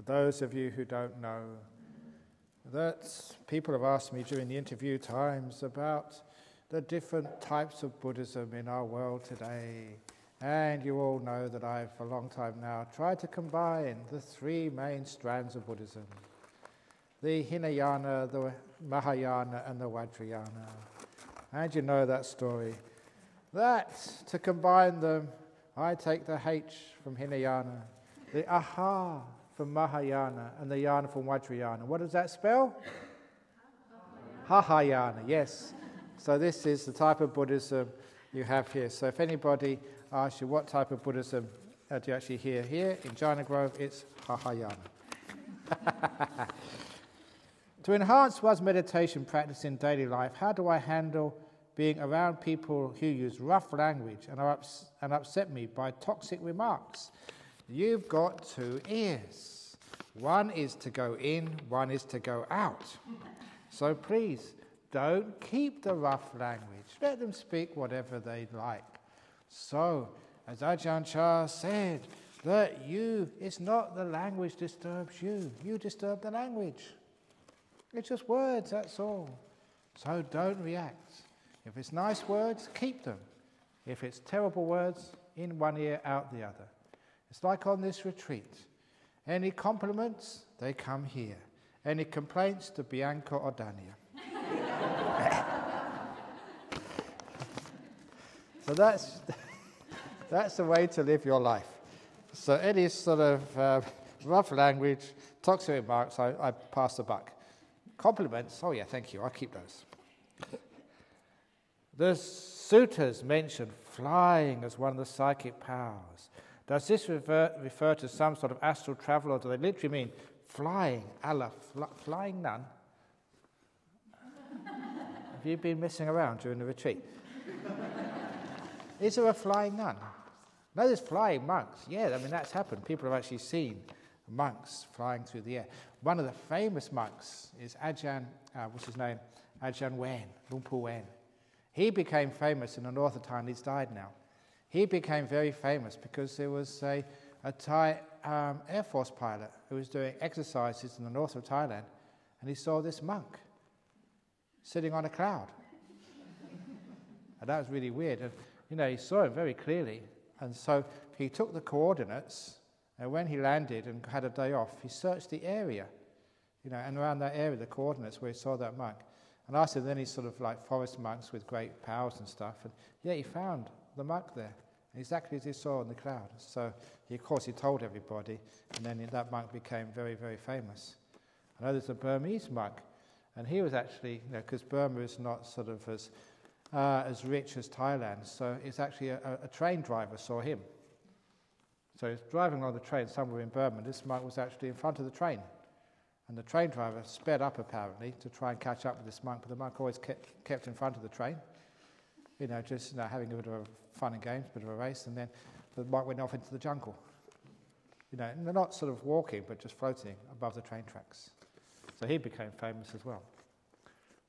For those of you who don't know, that people have asked me during the interview times about the different types of Buddhism in our world today. And you all know that I've, for a long time now, tried to combine the three main strands of Buddhism: the Hinayana, the Mahayana, and the Vajrayana. And you know that story. That, to combine them, I take the H from Hinayana, the aha from Mahayana, and the yana from Vajrayana. What does that spell? Hahayana, yes. So this is the type of Buddhism you have here. So if anybody asks you what type of Buddhism do you actually hear here in Jhana Grove, it's hahayana. To enhance one's meditation practice in daily life, how do I handle being around people who use rough language and upset me by toxic remarks? You've got two ears. One is to go in, one is to go out. So please, don't keep the rough language. Let them speak whatever they like. So, as Ajahn Chah said, that it's not the language disturbs you. You disturb the language. It's just words, that's all. So don't react. If it's nice words, keep them. If it's terrible words, in one ear, out the other. It's like on this retreat. Any compliments, they come here. Any complaints, to Bianca or Dania. So that's the way to live your life. So any sort of rough language, toxic remarks, I pass the buck. Compliments, oh yeah, thank you, I'll keep those. The suttas mention flying as one of the psychic powers. Does this refer to some sort of astral travel, or do they literally mean flying, flying nun? Have you been messing around during the retreat? Is there a flying nun? No, there's flying monks. Yeah, I mean, that's happened. People have actually seen monks flying through the air. One of the famous monks is Ajahn, what's his name? Ajahn Wen, Luang Pu Wen. He became famous in the north of Thailand. He's died now. He became very famous because there was a Thai Air Force pilot who was doing exercises in the north of Thailand, and he saw this monk sitting on a cloud. And that was really weird. And, he saw him very clearly. And so he took the coordinates, and when he landed and had a day off, he searched the area, and around that area, the coordinates where he saw that monk. And after then, he's sort of like forest monks with great powers and stuff. And yeah, he found the monk there, exactly as he saw in the cloud. So, of course, he told everybody, and then that monk became very, very famous. I know there's a Burmese monk, and he was actually, because Burma is not sort of as rich as Thailand, so it's actually a train driver saw him. So he's driving along the train somewhere in Burma, and this monk was actually in front of the train. And the train driver sped up, apparently, to try and catch up with this monk, but the monk always kept in front of the train, just having a bit of fun and games, a bit of a race, and then the monk went off into the jungle. And they're not sort of walking, but just floating above the train tracks. So he became famous as well.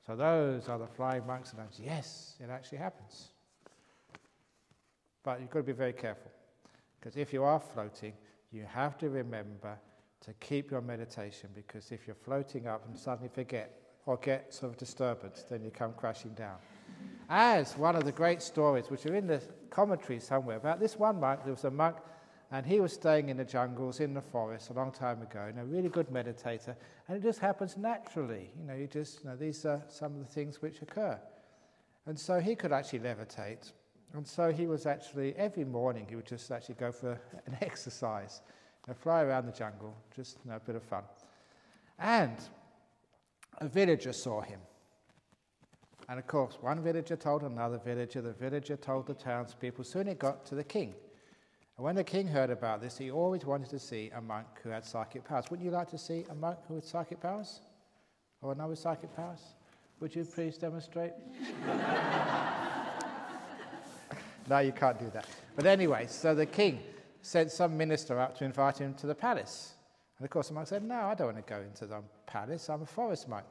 So those are the flying monks, and yes, it actually happens. But you've got to be very careful, because if you are floating, you have to remember to keep your meditation, because if you're floating up and suddenly forget or get sort of disturbance, then you come crashing down. As one of the great stories, which are in the commentary somewhere, about this one monk, there was a monk, and he was staying in the jungles, in the forest, a long time ago, a really good meditator, and it just happens naturally. These are some of the things which occur. And so he could actually levitate, and so he was actually, every morning, he would just actually go for an exercise, fly around the jungle, just a bit of fun. And a villager saw him. And of course, one villager told another villager, the villager told the townspeople. Soon it got to the king. And when the king heard about this, he always wanted to see a monk who had psychic powers. Wouldn't you like to see a monk who had psychic powers? Or another psychic powers? Would you please demonstrate? No, you can't do that. But anyway, so the king sent some minister up to invite him to the palace. And of course the monk said, no, I don't want to go into the palace, I'm a forest monk.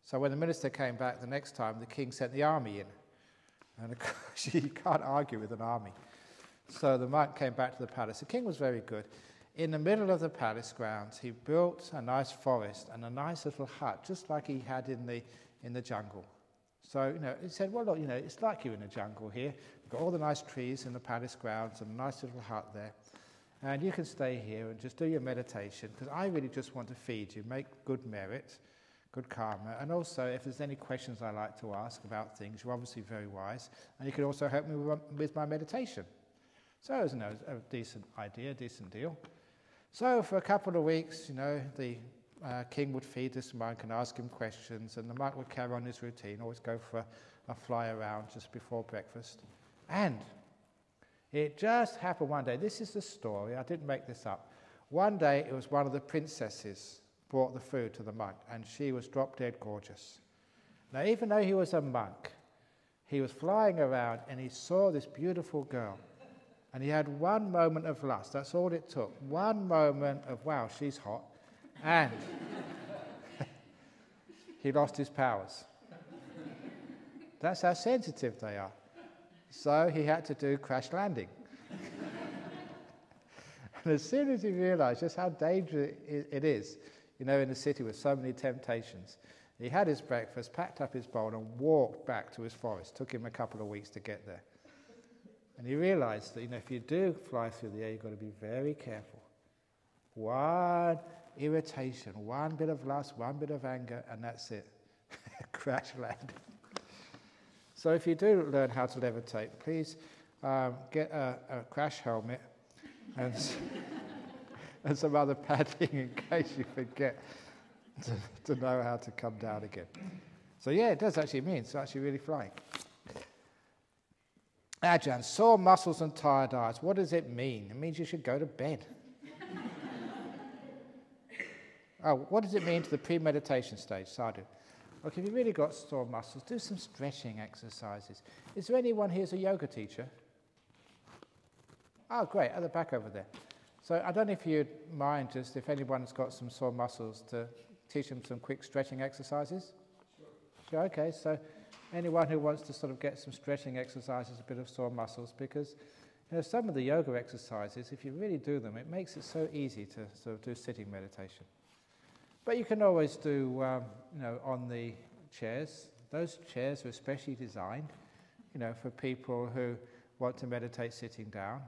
So when the minister came back the next time, the king sent the army in. And of course you can't argue with an army. So the monk came back to the palace. The king was very good. in the middle of the palace grounds, he built a nice forest and a nice little hut, just like he had in the jungle. So, he said, well, look, it's like you're in a jungle here. You've got all the nice trees in the palace grounds and a nice little hut there. And you can stay here and just do your meditation, because I really just want to feed you, make good merit, good karma. And also, if there's any questions I like to ask about things, you're obviously very wise. And you can also help me with my meditation. So it was a decent idea, decent deal. So for a couple of weeks, the king would feed this monk and ask him questions, and the monk would carry on his routine, always go for a fly around just before breakfast. And it just happened one day. This is the story. I didn't make this up. One day, it was one of the princesses brought the food to the monk, and she was drop-dead gorgeous. Now, even though he was a monk, he was flying around, and he saw this beautiful girl. And he had one moment of lust. That's all it took. One moment of, wow, she's hot. And he lost his powers. That's how sensitive they are. So he had to do crash landing. And as soon as he realized just how dangerous it is, in the city with so many temptations, he had his breakfast, packed up his bowl, and walked back to his forest. Took him a couple of weeks to get there. And he realized that, if you do fly through the air, you've got to be very careful. One irritation, one bit of lust, one bit of anger, and that's it. Crash landing. So if you do learn how to levitate, please get a crash helmet and some other padding in case you forget to know how to come down again. So yeah, it does actually mean it's actually really flying. Ajahn, sore muscles and tired eyes. What does it mean? It means you should go to bed. Oh, what does it mean to the pre-meditation stage? Sadhu. Look, if you've really got sore muscles, do some stretching exercises. Is there anyone here who's a yoga teacher? Oh, great, at the back over there. So I don't know if you'd mind just, if anyone's got some sore muscles, to teach them some quick stretching exercises? Sure, okay, so anyone who wants to sort of get some stretching exercises, a bit of sore muscles, because some of the yoga exercises, if you really do them, it makes it so easy to sort of do sitting meditation. But you can always do, on the chairs. Those chairs are especially designed, for people who want to meditate sitting down.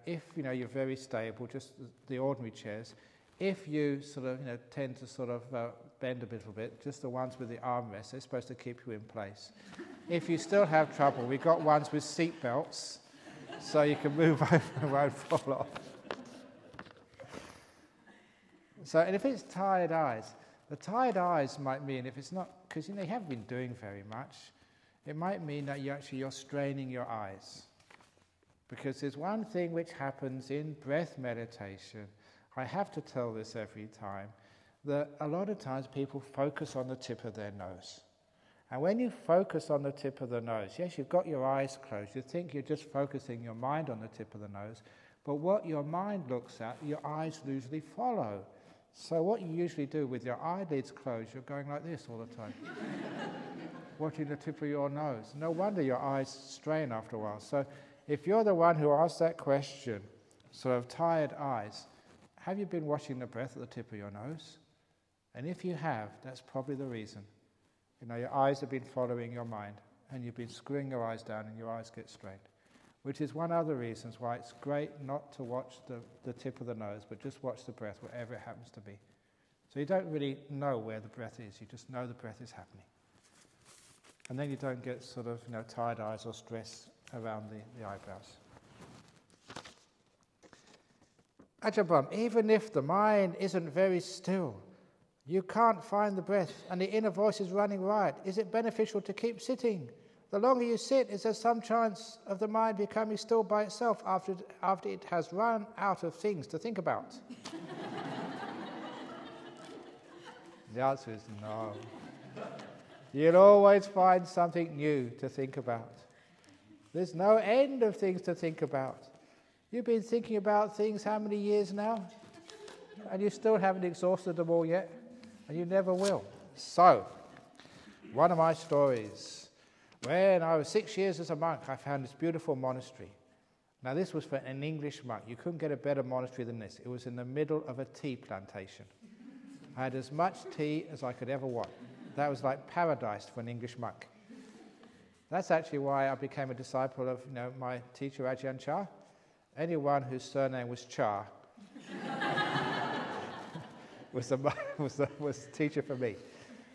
If, you're very stable, just the ordinary chairs. If you sort of, tend to sort of bend a little bit, just the ones with the armrests, they're supposed to keep you in place. If you still have trouble, we've got ones with seat belts, so you can move over and won't fall off. So, and if it's tired eyes, the tired eyes might mean, if it's not, because you haven't been doing very much, it might mean that you're straining your eyes. Because there's one thing which happens in breath meditation, I have to tell this every time, that a lot of times people focus on the tip of their nose. And when you focus on the tip of the nose, yes, you've got your eyes closed, you think you're just focusing your mind on the tip of the nose, but what your mind looks at, your eyes usually follow. So what you usually do with your eyelids closed, you're going like this all the time. Watching the tip of your nose. No wonder your eyes strain after a while. So if you're the one who asked that question, sort of tired eyes, have you been watching the breath at the tip of your nose? And if you have, that's probably the reason. Your eyes have been following your mind, and you've been screwing your eyes down and your eyes get strained. Which is one of the reasons why it's great not to watch the tip of the nose, but just watch the breath wherever it happens to be. So you don't really know where the breath is, you just know the breath is happening. And then you don't get sort of tired eyes or stress around the eyebrows. Ajahn Brahm, even if the mind isn't very still, you can't find the breath and the inner voice is running riot, is it beneficial to keep sitting? The longer you sit, is there some chance of the mind becoming still by itself after it has run out of things to think about? The answer is no. You'll always find something new to think about. There's no end of things to think about. You've been thinking about things how many years now? And you still haven't exhausted them all yet, and you never will. So, one of my stories. When I was 6 years as a monk, I found this beautiful monastery. Now this was for an English monk. You couldn't get a better monastery than this. It was in the middle of a tea plantation. I had as much tea as I could ever want. That was like paradise for an English monk. That's actually why I became a disciple of my teacher Ajahn Chah. Anyone whose surname was Chah was the teacher for me.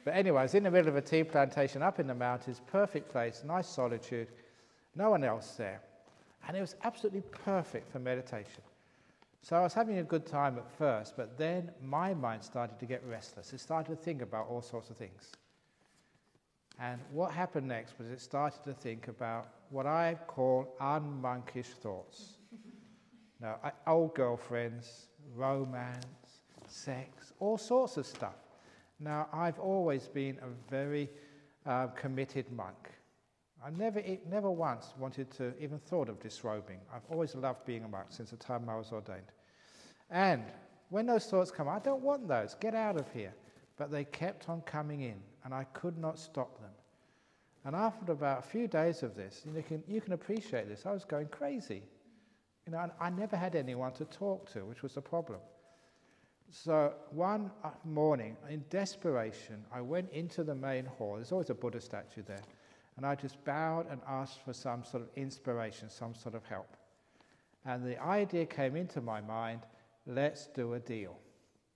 But anyway, I was in the middle of a tea plantation up in the mountains, perfect place, nice solitude, no one else there. And it was absolutely perfect for meditation. So I was having a good time at first, but then my mind started to get restless. It started to think about all sorts of things. And what happened next was it started to think about what I call unmonkish thoughts. Now, old girlfriends, romance, sex, all sorts of stuff. Now, I've always been a very committed monk. I never once wanted to even thought of disrobing. I've always loved being a monk since the time I was ordained. And when those thoughts come, I don't want those, get out of here. But they kept on coming in, and I could not stop them. And after about a few days of this, you can appreciate this, I was going crazy. And I never had anyone to talk to, which was the problem. So one morning, in desperation, I went into the main hall. There's always a Buddha statue there. And I just bowed and asked for some sort of inspiration, some sort of help. And the idea came into my mind, let's do a deal.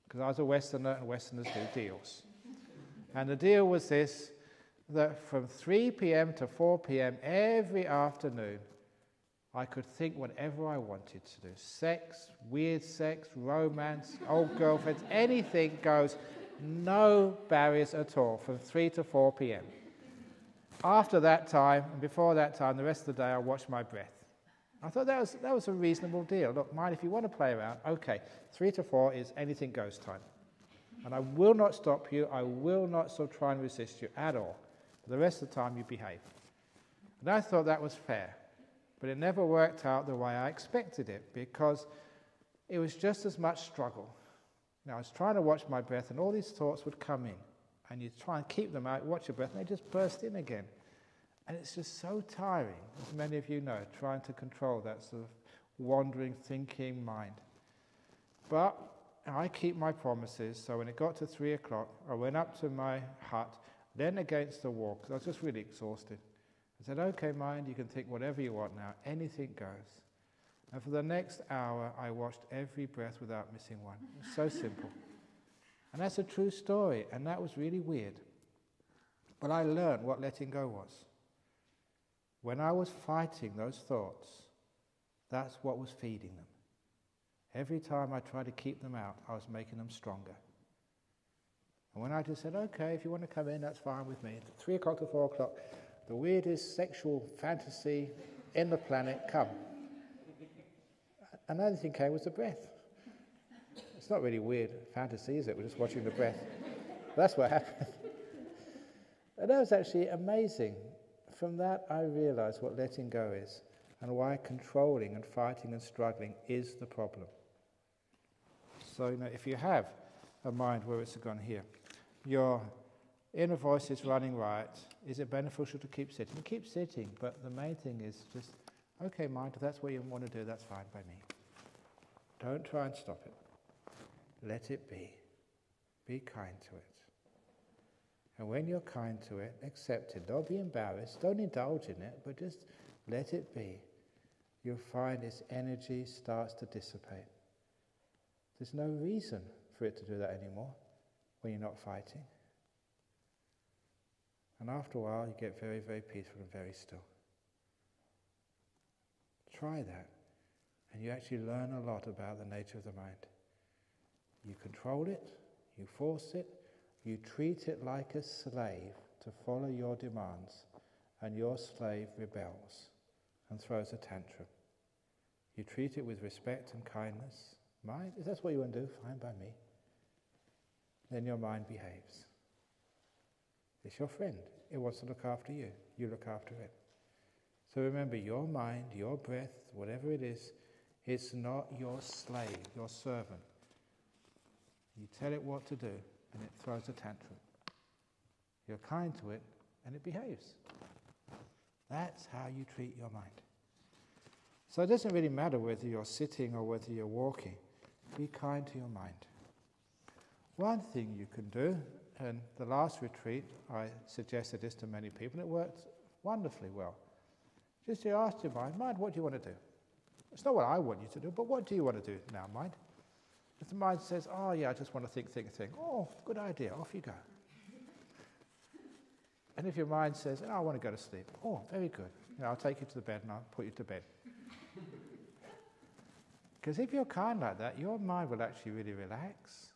Because I was a Westerner, and Westerners do deals. And the deal was this, that from 3 p.m. to 4 p.m. every afternoon, I could think whatever I wanted to do. Sex, weird sex, romance, old girlfriends, anything goes. No barriers at all from 3 to 4 p.m. After that time, and before that time, the rest of the day I watched my breath. I thought that was a reasonable deal. Look, mind if you want to play around, okay, 3 to 4 is anything goes time. And I will not stop you, I will not sort of try and resist you at all. The rest of the time you behave. And I thought that was fair. But it never worked out the way I expected it, because it was just as much struggle. Now, I was trying to watch my breath, and all these thoughts would come in. And you try and keep them out, watch your breath, and they just burst in again. And it's just so tiring, as many of you know, trying to control that sort of wandering, thinking mind. But I keep my promises, so when it got to 3 o'clock, I went up to my hut, leaned against the wall, because I was just really exhausted. I said, okay, mind, you can think whatever you want now, anything goes. And for the next hour, I watched every breath without missing one. It was so simple. And that's a true story, and that was really weird. But I learned what letting go was. When I was fighting those thoughts, that's what was feeding them. Every time I tried to keep them out, I was making them stronger. And when I just said, okay, if you want to come in, that's fine with me. 3 o'clock to 4 o'clock, the weirdest sexual fantasy in the planet, come. Another thing came was the breath. It's not really weird fantasy, is it? We're just watching the breath. That's what happened. And that was actually amazing. From that, I realized what letting go is, and why controlling and fighting and struggling is the problem. So, if you have a mind where it's gone here, your inner voice is running riot, is it beneficial to keep sitting? Keep sitting, but the main thing is just, okay, mind, if that's what you want to do, that's fine by me. Don't try and stop it. Let it be. Be kind to it. And when you're kind to it, accept it. Don't be embarrassed. Don't indulge in it, but just let it be. You'll find its energy starts to dissipate. There's no reason for it to do that anymore when you're not fighting. And after a while, you get very, very peaceful and very still. Try that, and you actually learn a lot about the nature of the mind. You control it, you force it, you treat it like a slave to follow your demands, and your slave rebels and throws a tantrum. You treat it with respect and kindness. Mind, if that's what you want to do, fine by me. Then your mind behaves. It's your friend. It wants to look after you. You look after it. So remember, your mind, your breath, whatever it is, it's not your slave, your servant. You tell it what to do, and it throws a tantrum. You're kind to it, and it behaves. That's how you treat your mind. So it doesn't really matter whether you're sitting or whether you're walking. Be kind to your mind. One thing you can do, and the last retreat I suggested this to many people, and it worked wonderfully well. Just to ask your mind, what do you want to do? It's not what I want you to do, but what do you want to do now, mind? If the mind says, oh yeah, I just want to think, oh, good idea, off you go. And if your mind says, oh, I want to go to sleep, oh, very good. I'll take you to the bed and I'll put you to bed. Because if you're kind like that, your mind will actually really relax.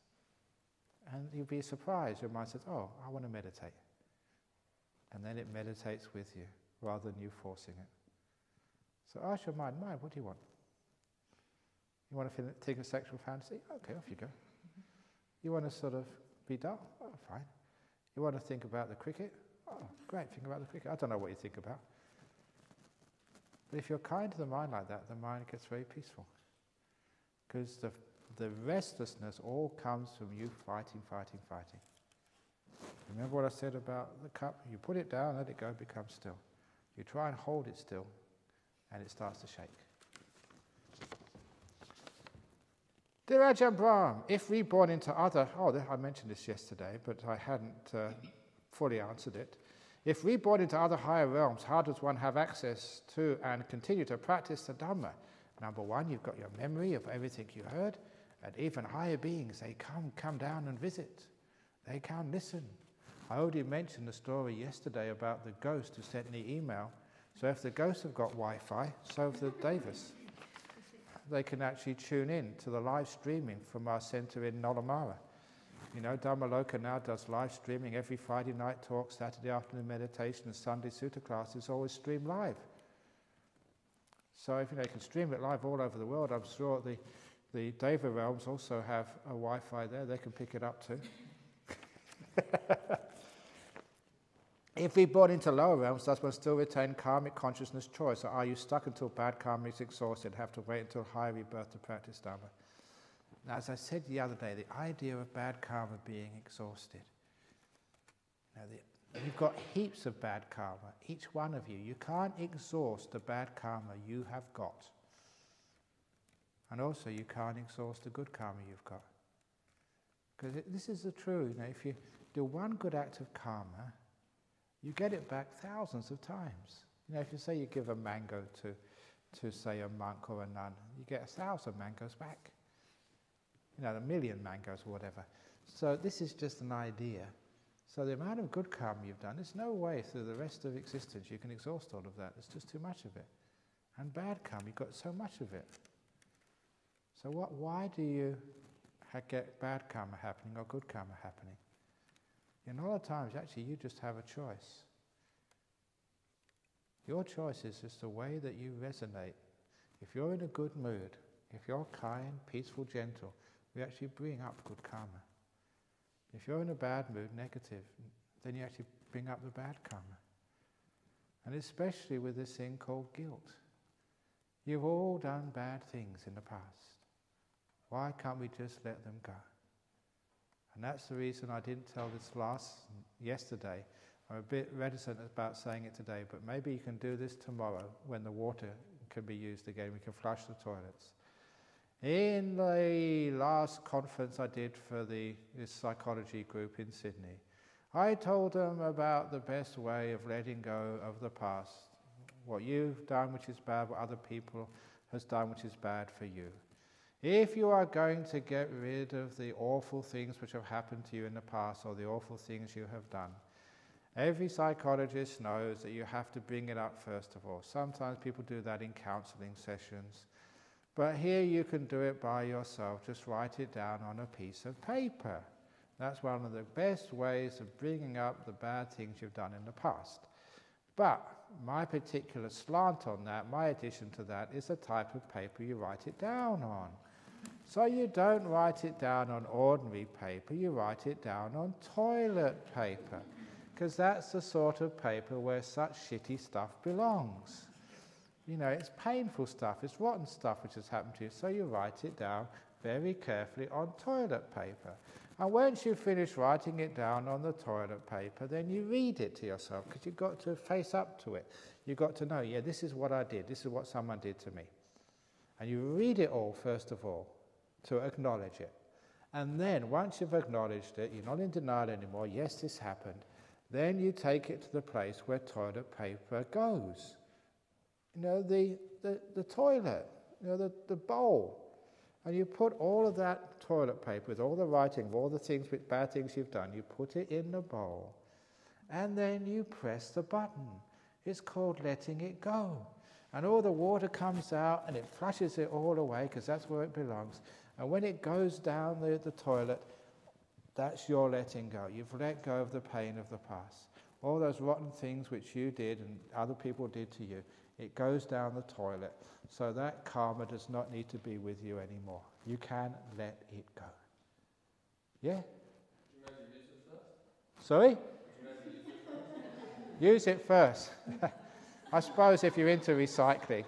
And you'll be surprised. Your mind says, oh, I want to meditate. And then it meditates with you, rather than you forcing it. So ask your mind, what do you want? You want to think of sexual fantasy? Okay, off you go. You want to sort of be dull? Oh, fine. You want to think about the cricket? Oh, great, think about the cricket. I don't know what you think about. But if you're kind to the mind like that, the mind gets very peaceful. Because the restlessness all comes from you fighting. Remember what I said about the cup? You put it down, let it go, it becomes still. You try and hold it still, and it starts to shake. Dear Ajahn Brahm, if reborn into other... I mentioned this yesterday, but I hadn't fully answered it. If reborn into other higher realms, how does one have access to and continue to practice the Dhamma? Number one, you've got your memory of everything you heard, and even higher beings, they come down and visit. They come listen. I already mentioned the story yesterday about the ghost who sent me email. So if the ghosts have got Wi-Fi, so have the Devas. They can actually tune in to the live streaming from our centre in Nolamara. Dhammaloka now does live streaming every Friday night talk, Saturday afternoon meditation, and Sunday Sutta class is always streamed live. So if they can stream it live all over the world, I'm sure the Deva realms also have a Wi-Fi there. They can pick it up too. If we born into lower realms, does one still retain karmic consciousness choice, or are you stuck until bad karma is exhausted and have to wait until higher rebirth to practice Dhamma? Now, as I said the other day, the idea of bad karma being exhausted. Now, you've got heaps of bad karma, each one of you. You can't exhaust the bad karma you have got. And also, you can't exhaust the good karma you've got. Because this is the truth. If you do one good act of karma, you get it back thousands of times. If you say you give a mango to say a monk or a nun, you get 1,000 mangoes back. 1,000,000 mangoes or whatever. So this is just an idea. So the amount of good karma you've done, there's no way through the rest of existence you can exhaust all of that. There's just too much of it. And bad karma, you've got so much of it. So why do you get bad karma happening or good karma happening? In all the times, actually, you just have a choice. Your choice is just the way that you resonate. If you're in a good mood, if you're kind, peaceful, gentle, we actually bring up good karma. If you're in a bad mood, negative, then you actually bring up the bad karma. And especially with this thing called guilt. You've all done bad things in the past. Why can't we just let them go? And that's the reason I didn't tell this yesterday. I'm a bit reticent about saying it today, but maybe you can do this tomorrow when the water can be used again. We can flush the toilets. In the last conference I did for this psychology group in Sydney, I told them about the best way of letting go of the past. What you've done which is bad, what other people has done which is bad for you. If you are going to get rid of the awful things which have happened to you in the past or the awful things you have done, every psychologist knows that you have to bring it up first of all. Sometimes people do that in counseling sessions. But here you can do it by yourself. Just write it down on a piece of paper. That's one of the best ways of bringing up the bad things you've done in the past. But my particular slant on that, my addition to that, is the type of paper you write it down on. So you don't write it down on ordinary paper, you write it down on toilet paper. Because that's the sort of paper where such shitty stuff belongs. It's painful stuff, it's rotten stuff which has happened to you, so you write it down very carefully on toilet paper. And once you finish writing it down on the toilet paper, then you read it to yourself, because you've got to face up to it. You've got to know, yeah, this is what I did, this is what someone did to me. And you read it all, first of all, to acknowledge it. And then, once you've acknowledged it, you're not in denial anymore, yes, this happened, then you take it to the place where toilet paper goes. The toilet, the bowl. And you put all of that toilet paper with all the writing, all the things, bad things you've done, you put it in the bowl. And then you press the button. It's called letting it go. And all the water comes out and it flushes it all away because that's where it belongs. And when it goes down the toilet, that's your letting go. You've let go of the pain of the past. All those rotten things which you did and other people did to you, it goes down the toilet. So that karma does not need to be with you anymore. You can let it go. Yeah? Sorry? Use it first. I suppose if you're into recycling.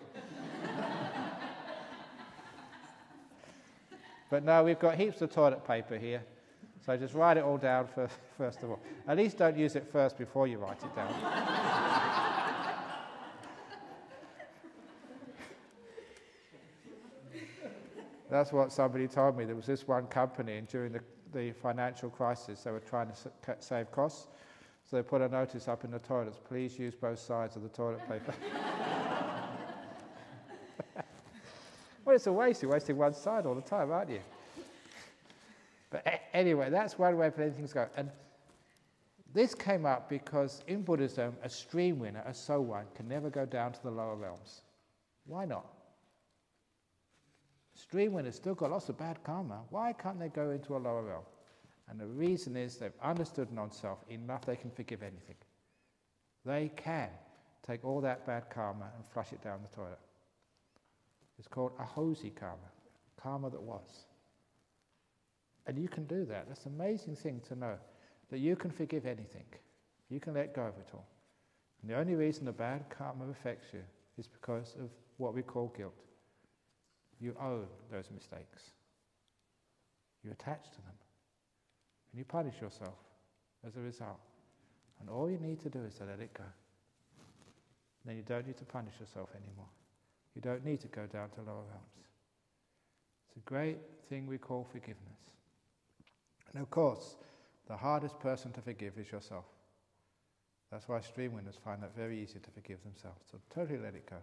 But no, we've got heaps of toilet paper here. So just write it all down first of all. At least don't use it first before you write it down. That's what somebody told me. There was this one company, and during the financial crisis, they were trying to save costs. So they put a notice up in the toilets, please use both sides of the toilet paper. Well, it's a waste. You're wasting one side all the time, aren't you? But anyway, that's one way of letting things go. And this came up because in Buddhism, a stream winner, a soul one, can never go down to the lower realms. Why not? Stream winners still got lots of bad karma. Why can't they go into a lower realm? And the reason is they've understood non-self enough they can forgive anything. They can take all that bad karma and flush it down the toilet. It's called ahosi karma, karma that was. And you can do that. That's an amazing thing to know, that you can forgive anything. You can let go of it all. And the only reason the bad karma affects you is because of what we call guilt. You own those mistakes. You attach to them. And you punish yourself as a result. And all you need to do is to let it go. Then you don't need to punish yourself anymore. You don't need to go down to lower realms. It's a great thing we call forgiveness. And of course, the hardest person to forgive is yourself. That's why stream winners find that very easy to forgive themselves. So totally let it go.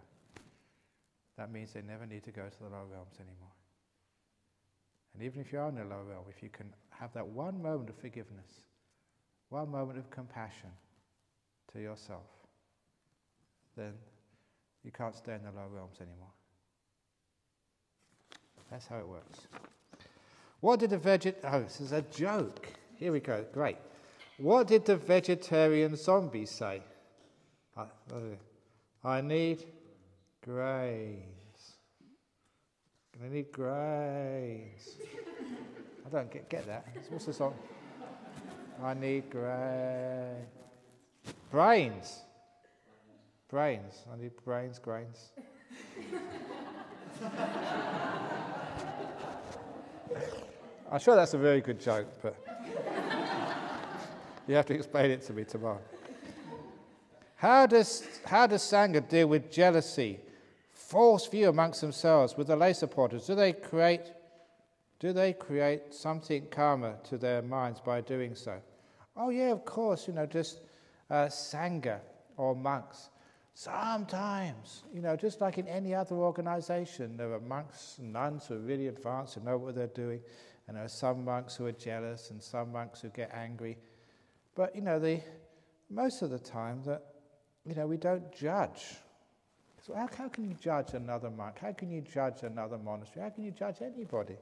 That means they never need to go to the lower realms anymore. And even if you are in the lower realm, if you can have that one moment of forgiveness, one moment of compassion to yourself, then you can't stay in the lower realms anymore. That's how it works. What did this is a joke. Here we go, great. What did the vegetarian zombie say? I need grains. I need grains. I don't get that. What's the song? I need brains. Brains. I need brains, grains. I'm sure that's a very good joke, but you have to explain it to me tomorrow. How does Sangha deal with jealousy, false view amongst themselves with the lay supporters? Do they create something karma to their minds by doing so? Oh yeah, of course, just Sangha or monks. Sometimes, just like in any other organization, there are monks and nuns who are really advanced, who know what they're doing, and there are some monks who are jealous and some monks who get angry. But, most of the time that, we don't judge. So how can you judge another monk? How can you judge another monastery? How can you judge anybody?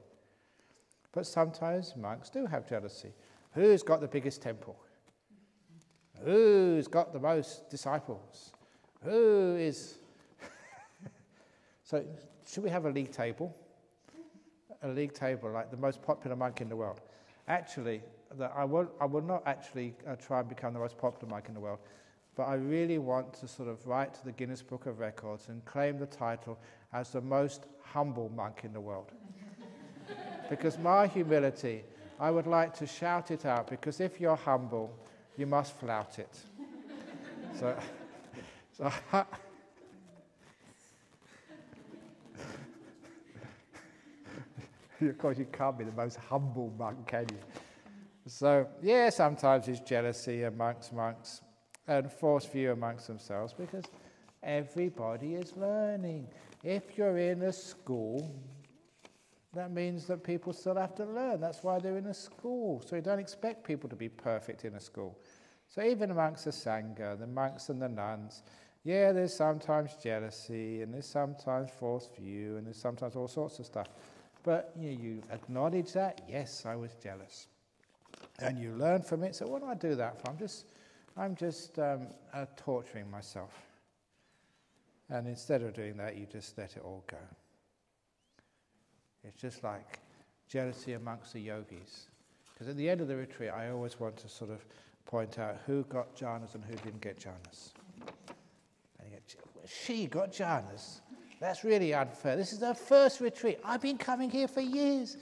But sometimes monks do have jealousy. Who's got the biggest temple? Who's got the most disciples? Who is... So, should we have a league table? A league table, like the most popular monk in the world. Actually, I will not actually try and become the most popular monk in the world, but I really want to sort of write to the Guinness Book of Records and claim the title as the most humble monk in the world. Because my humility, I would like to shout it out, because if you're humble, you must flout it. So Of course, you can't be the most humble monk, can you? So, yeah, sometimes there's jealousy amongst monks and false view amongst themselves because everybody is learning. If you're in a school, that means that people still have to learn. That's why they're in a school. So you don't expect people to be perfect in a school. So even amongst the Sangha, the monks and the nuns, yeah, there's sometimes jealousy, and there's sometimes false view, and there's sometimes all sorts of stuff. But you acknowledge that, yes, I was jealous. And you learn from it. So what do I do that for? I'm just torturing myself. And instead of doing that, you just let it all go. It's just like jealousy amongst the yogis. Because at the end of the retreat, I always want to sort of point out who got jhanas and who didn't get jhanas. And you go, she got jhanas. That's really unfair. This is her first retreat. I've been coming here for years.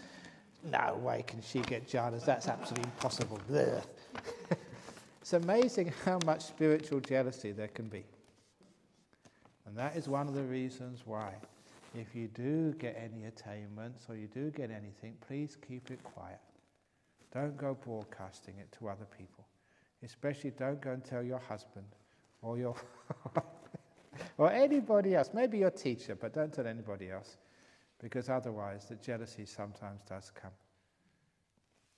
No way can she get jhanas. That's absolutely impossible. It's amazing how much spiritual jealousy there can be. And that is one of the reasons why, if you do get any attainments or you do get anything, please keep it quiet. Don't go broadcasting it to other people. Especially don't go and tell your husband or your or anybody else. Maybe your teacher, but don't tell anybody else. Because otherwise the jealousy sometimes does come.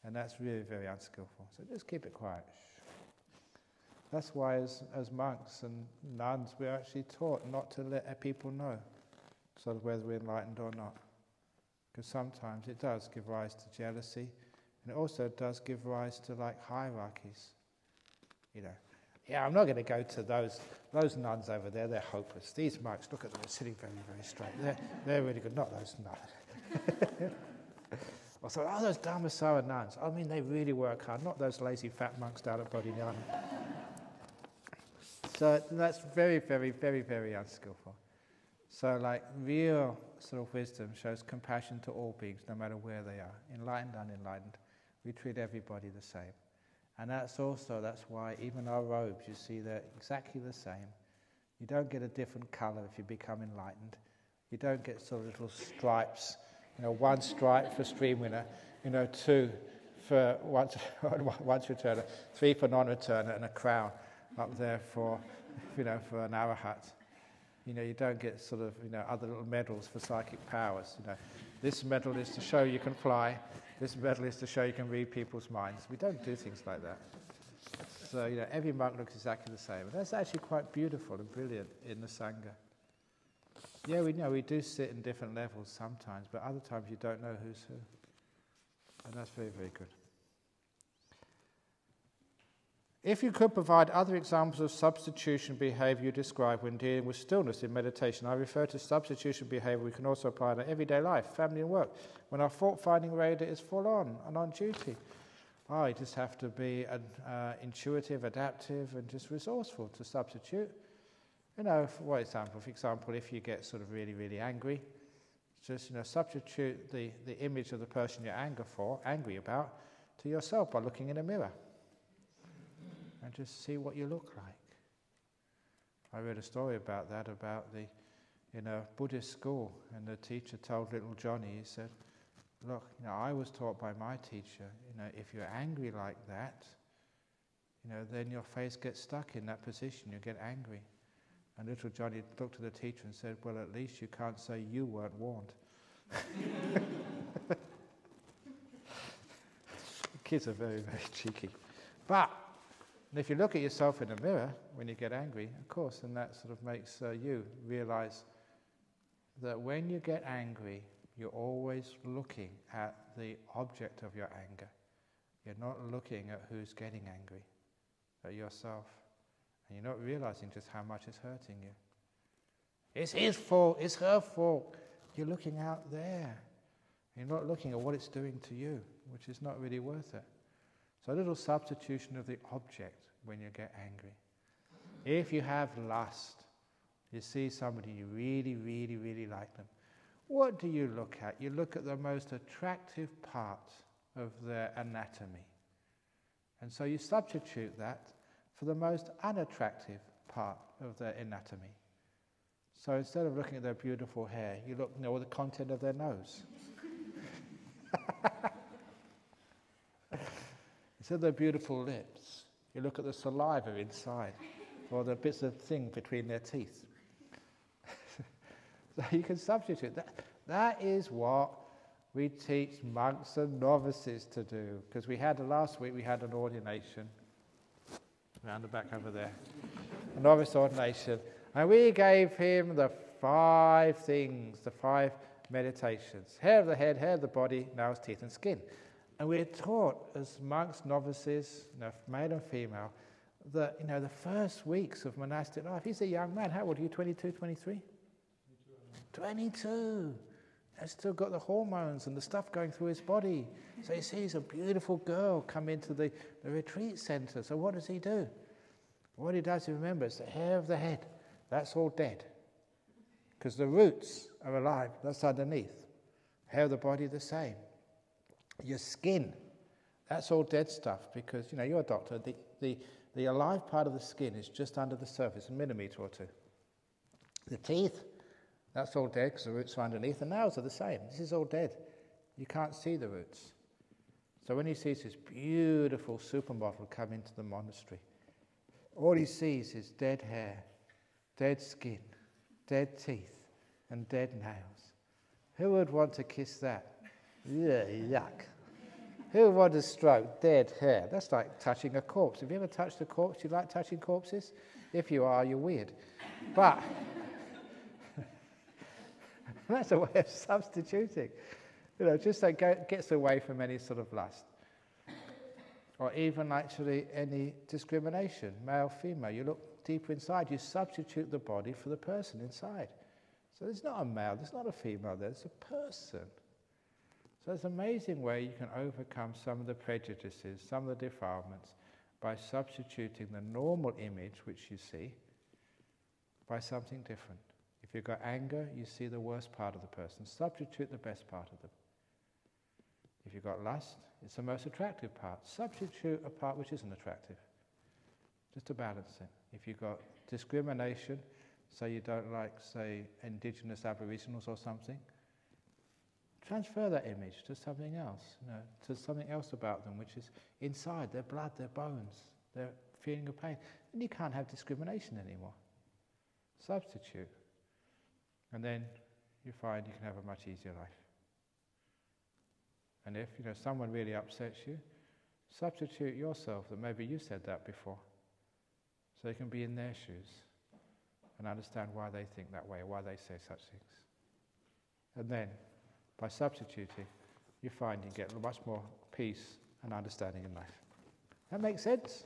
And that's really very unskillful. So just keep it quiet. That's why as monks and nuns we're actually taught not to let people know sort of whether we're enlightened or not. Because sometimes it does give rise to jealousy, and it also does give rise to like hierarchies. Yeah, I'm not going to go to those nuns over there, they're hopeless. These monks, look at them, they're sitting very, very straight. They're really good, not those nuns. I thought, those Dharmasara nuns, I mean, they really work hard, not those lazy fat monks down at Bodhinyana. So that's very, very, very, very unskillful. So like real sort of wisdom shows compassion to all beings, no matter where they are, enlightened, unenlightened. We treat everybody the same. And that's why even our robes, you see, they're exactly the same. You don't get a different colour if you become enlightened. You don't get sort of little stripes, one stripe for stream winner, two for once returner, three for non-returner, and a crown up there for an arahat. You don't get sort of, other little medals for psychic powers. This medal is to show you can fly. This medal is to show you can read people's minds. We don't do things like that. So, every monk looks exactly the same. And that's actually quite beautiful and brilliant in the Sangha. Yeah, we do sit in different levels sometimes, but other times you don't know who's who. And that's very, very good. If you could provide other examples of substitution behavior you describe when dealing with stillness in meditation, I refer to substitution behavior we can also apply in our everyday life, family and work, when our fault-finding radar is full on and on duty. You just have to be intuitive, adaptive, and just resourceful to substitute. For example, if you get sort of really, really angry, just substitute the image of the person you're angry about, to yourself by looking in a mirror. And just see what you look like. I read a story about that, about in a Buddhist school, and the teacher told little Johnny, he said, look, I was taught by my teacher, if you're angry like that, then your face gets stuck in that position, you get angry. And little Johnny looked at the teacher and said, well, at least you can't say you weren't warned. Kids are very, very cheeky. But if you look at yourself in the mirror when you get angry, of course, then that sort of makes you realize that when you get angry, you're always looking at the object of your anger. You're not looking at who's getting angry, at yourself. And you're not realizing just how much it's hurting you. It's his fault, it's her fault. You're looking out there. You're not looking at what it's doing to you, which is not really worth it. So a little substitution of the object when you get angry. If you have lust, you see somebody you really, really, really like them, what do you look at? You look at the most attractive part of their anatomy. And so you substitute that for the most unattractive part of their anatomy. So instead of looking at their beautiful hair, you look at the content of their nose. Instead of their beautiful lips, you look at the saliva inside, or the bits of thing between their teeth. So you can substitute that. That is what we teach monks and novices to do. Because last week we had an ordination, around the back over there, a novice ordination, and we gave him the 5 things, the 5 meditations: hair of the head, hair of the body, nails, teeth, and skin. And we're taught as monks, novices, male and female, that the first weeks of monastic life. He's a young man. How old are you? 22, 23? 22. Has still got the hormones and the stuff going through his body. So he sees a beautiful girl come into the retreat center. So what does he do? What he does, he remembers the hair of the head. That's all dead. Because the roots are alive. That's underneath. Hair of the body, the same. Your skin, that's all dead stuff. Because, you're a doctor. The alive part of the skin is just under the surface, a millimeter or 2. The teeth, that's all dead because the roots are underneath. The nails are the same. This is all dead. You can't see the roots. So when he sees this beautiful supermodel come into the monastery, all he sees is dead hair, dead skin, dead teeth, and dead nails. Who would want to kiss that? Yeah, yuck. Who would want to stroke dead hair? That's like touching a corpse. Have you ever touched a corpse? Do you like touching corpses? If you are, you're weird. But that's a way of substituting. Just so it gets away from any sort of lust. Or even actually any discrimination, male, female. You look deeper inside, you substitute the body for the person inside. So there's not a male, there's not a female, there's a person. So it's an amazing way you can overcome some of the prejudices, some of the defilements, by substituting the normal image which you see by something different. If you've got anger, you see the worst part of the person. Substitute the best part of them. If you've got lust, it's the most attractive part. Substitute a part which isn't attractive, just to balance it. If you've got discrimination, so you don't like, say, indigenous aboriginals or something, transfer that image to something else, to something else about them, which is inside, their blood, their bones, their feeling of pain. And you can't have discrimination anymore. Substitute. And then you find you can have a much easier life. And if someone really upsets you, substitute yourself, that maybe you said that before, so you can be in their shoes and understand why they think that way, why they say such things. And then, by substituting, you find you get much more peace and understanding in life. That makes sense?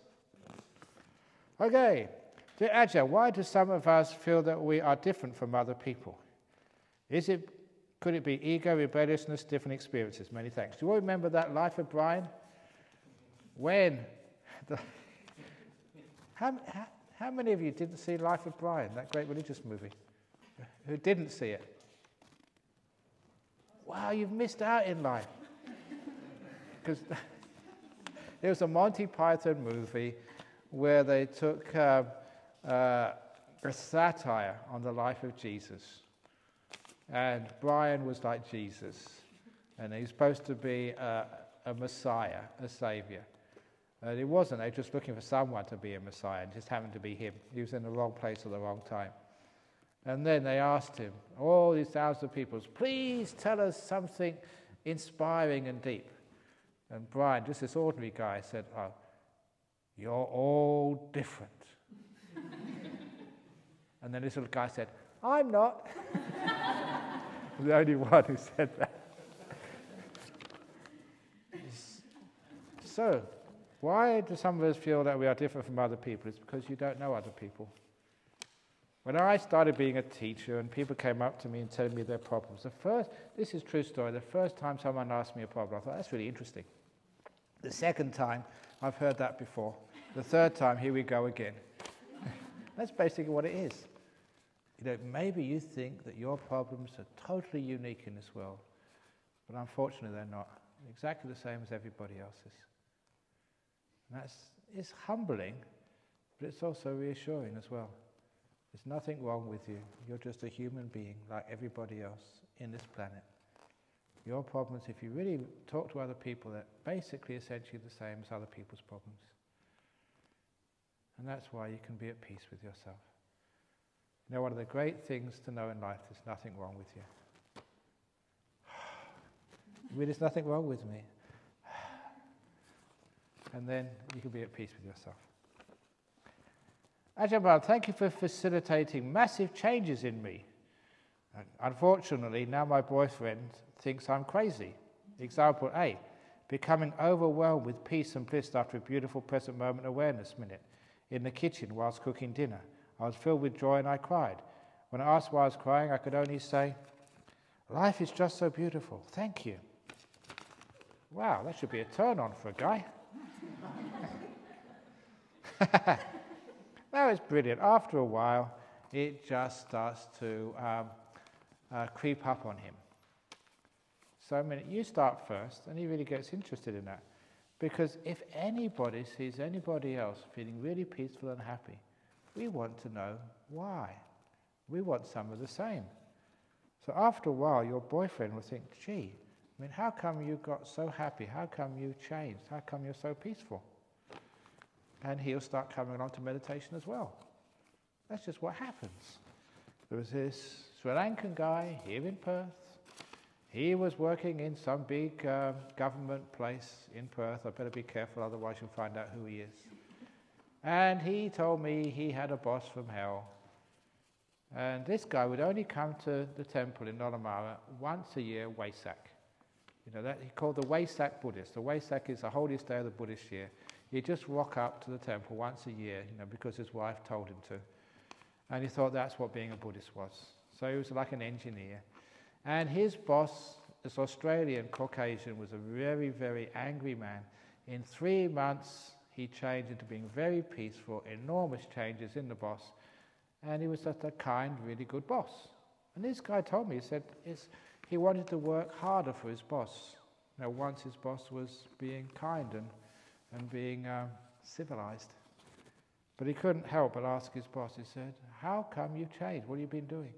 Okay. Dear Ajahn, why do some of us feel that we are different from other people? Could it be ego, rebelliousness, different experiences? Many thanks. Do you all remember that Life of Brian? How many of you didn't see Life of Brian, that great religious movie? Who didn't see it? Wow, you've missed out in life. Because there was a Monty Python movie where they took a satire on the life of Jesus. And Brian was like Jesus. And he was supposed to be a Messiah, a Saviour. And he wasn't. They were just looking for someone to be a Messiah. It just happened to be him. He was in the wrong place at the wrong time. And then they asked him, all these thousands of people, please tell us something inspiring and deep. And Brian, just this ordinary guy, said, oh, you're all different. And then this little guy said, I'm not. The only one who said that. So, why do some of us feel that we are different from other people? It's because you don't know other people. When I started being a teacher and people came up to me and telling me their problems, this is a true story, the first time someone asked me a problem, I thought, that's really interesting. The second time, I've heard that before. The third time, here we go again. That's basically what it is. Maybe you think that your problems are totally unique in this world, but unfortunately they're not. They're exactly the same as everybody else's. And it's humbling, but it's also reassuring as well. There's nothing wrong with you. You're just a human being like everybody else in this planet. Your problems, if you really talk to other people, they're basically essentially the same as other people's problems. And that's why you can be at peace with yourself. You know, one of the great things to know in life, there's nothing wrong with you. Really, there's nothing wrong with me. And then you can be at peace with yourself. Ajahn, thank you for facilitating massive changes in me. Unfortunately, now my boyfriend thinks I'm crazy. Example A, becoming overwhelmed with peace and bliss after a beautiful present moment awareness minute in the kitchen whilst cooking dinner. I was filled with joy and I cried. When I asked why I was crying, I could only say, life is just so beautiful, thank you. Wow, that should be a turn on for a guy. That was brilliant. After a while, it just starts to creep up on him. So you start first, and he really gets interested in that. Because if anybody sees anybody else feeling really peaceful and happy, we want to know why. We want some of the same. So after a while, your boyfriend will think, gee, I mean, how come you got so happy? How come you changed? How come you're so peaceful? And he'll start coming along to meditation as well. That's just what happens. There was this Sri Lankan guy here in Perth. He was working in some big government place in Perth. I better be careful, otherwise you'll find out who he is. And he told me he had a boss from hell. And this guy would only come to the temple in Nolamara once a year, Wesak. You know, that he called the Wesak Buddhist. The Wesak is the holiest day of the Buddhist year. He'd just rock up to the temple once a year, you know, because his wife told him to. And he thought that's what being a Buddhist was. So he was like an engineer. And his boss, this Australian Caucasian, was a very, very angry man. In 3 months, he changed into being very peaceful, enormous changes in the boss. And he was just a kind, really good boss. And this guy told me, he said he wanted to work harder for his boss. You know, once his boss was being kind and being civilized. But he couldn't help but ask his boss, he said, how come you've changed? What have you been doing?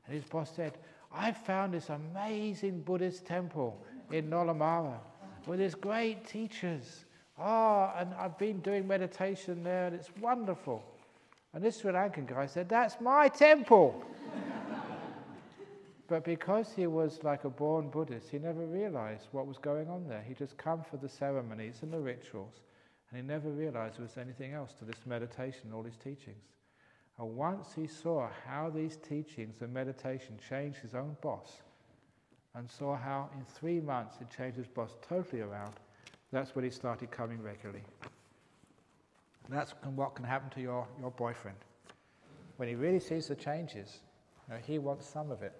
And his boss said, I found this amazing Buddhist temple in Nolamara with these great teachers. And I've been doing meditation there and it's wonderful. And this Sri Lankan guy said, that's my temple. But because he was like a born Buddhist, he never realized what was going on there. He just come for the ceremonies and the rituals, and he never realized there was anything else to this meditation and all his teachings. And once he saw how these teachings and meditation changed his own boss, and saw how in 3 months it changed his boss totally around, that's when he started coming regularly. And that's what can happen to your boyfriend. When he really sees the changes, you know, he wants some of it.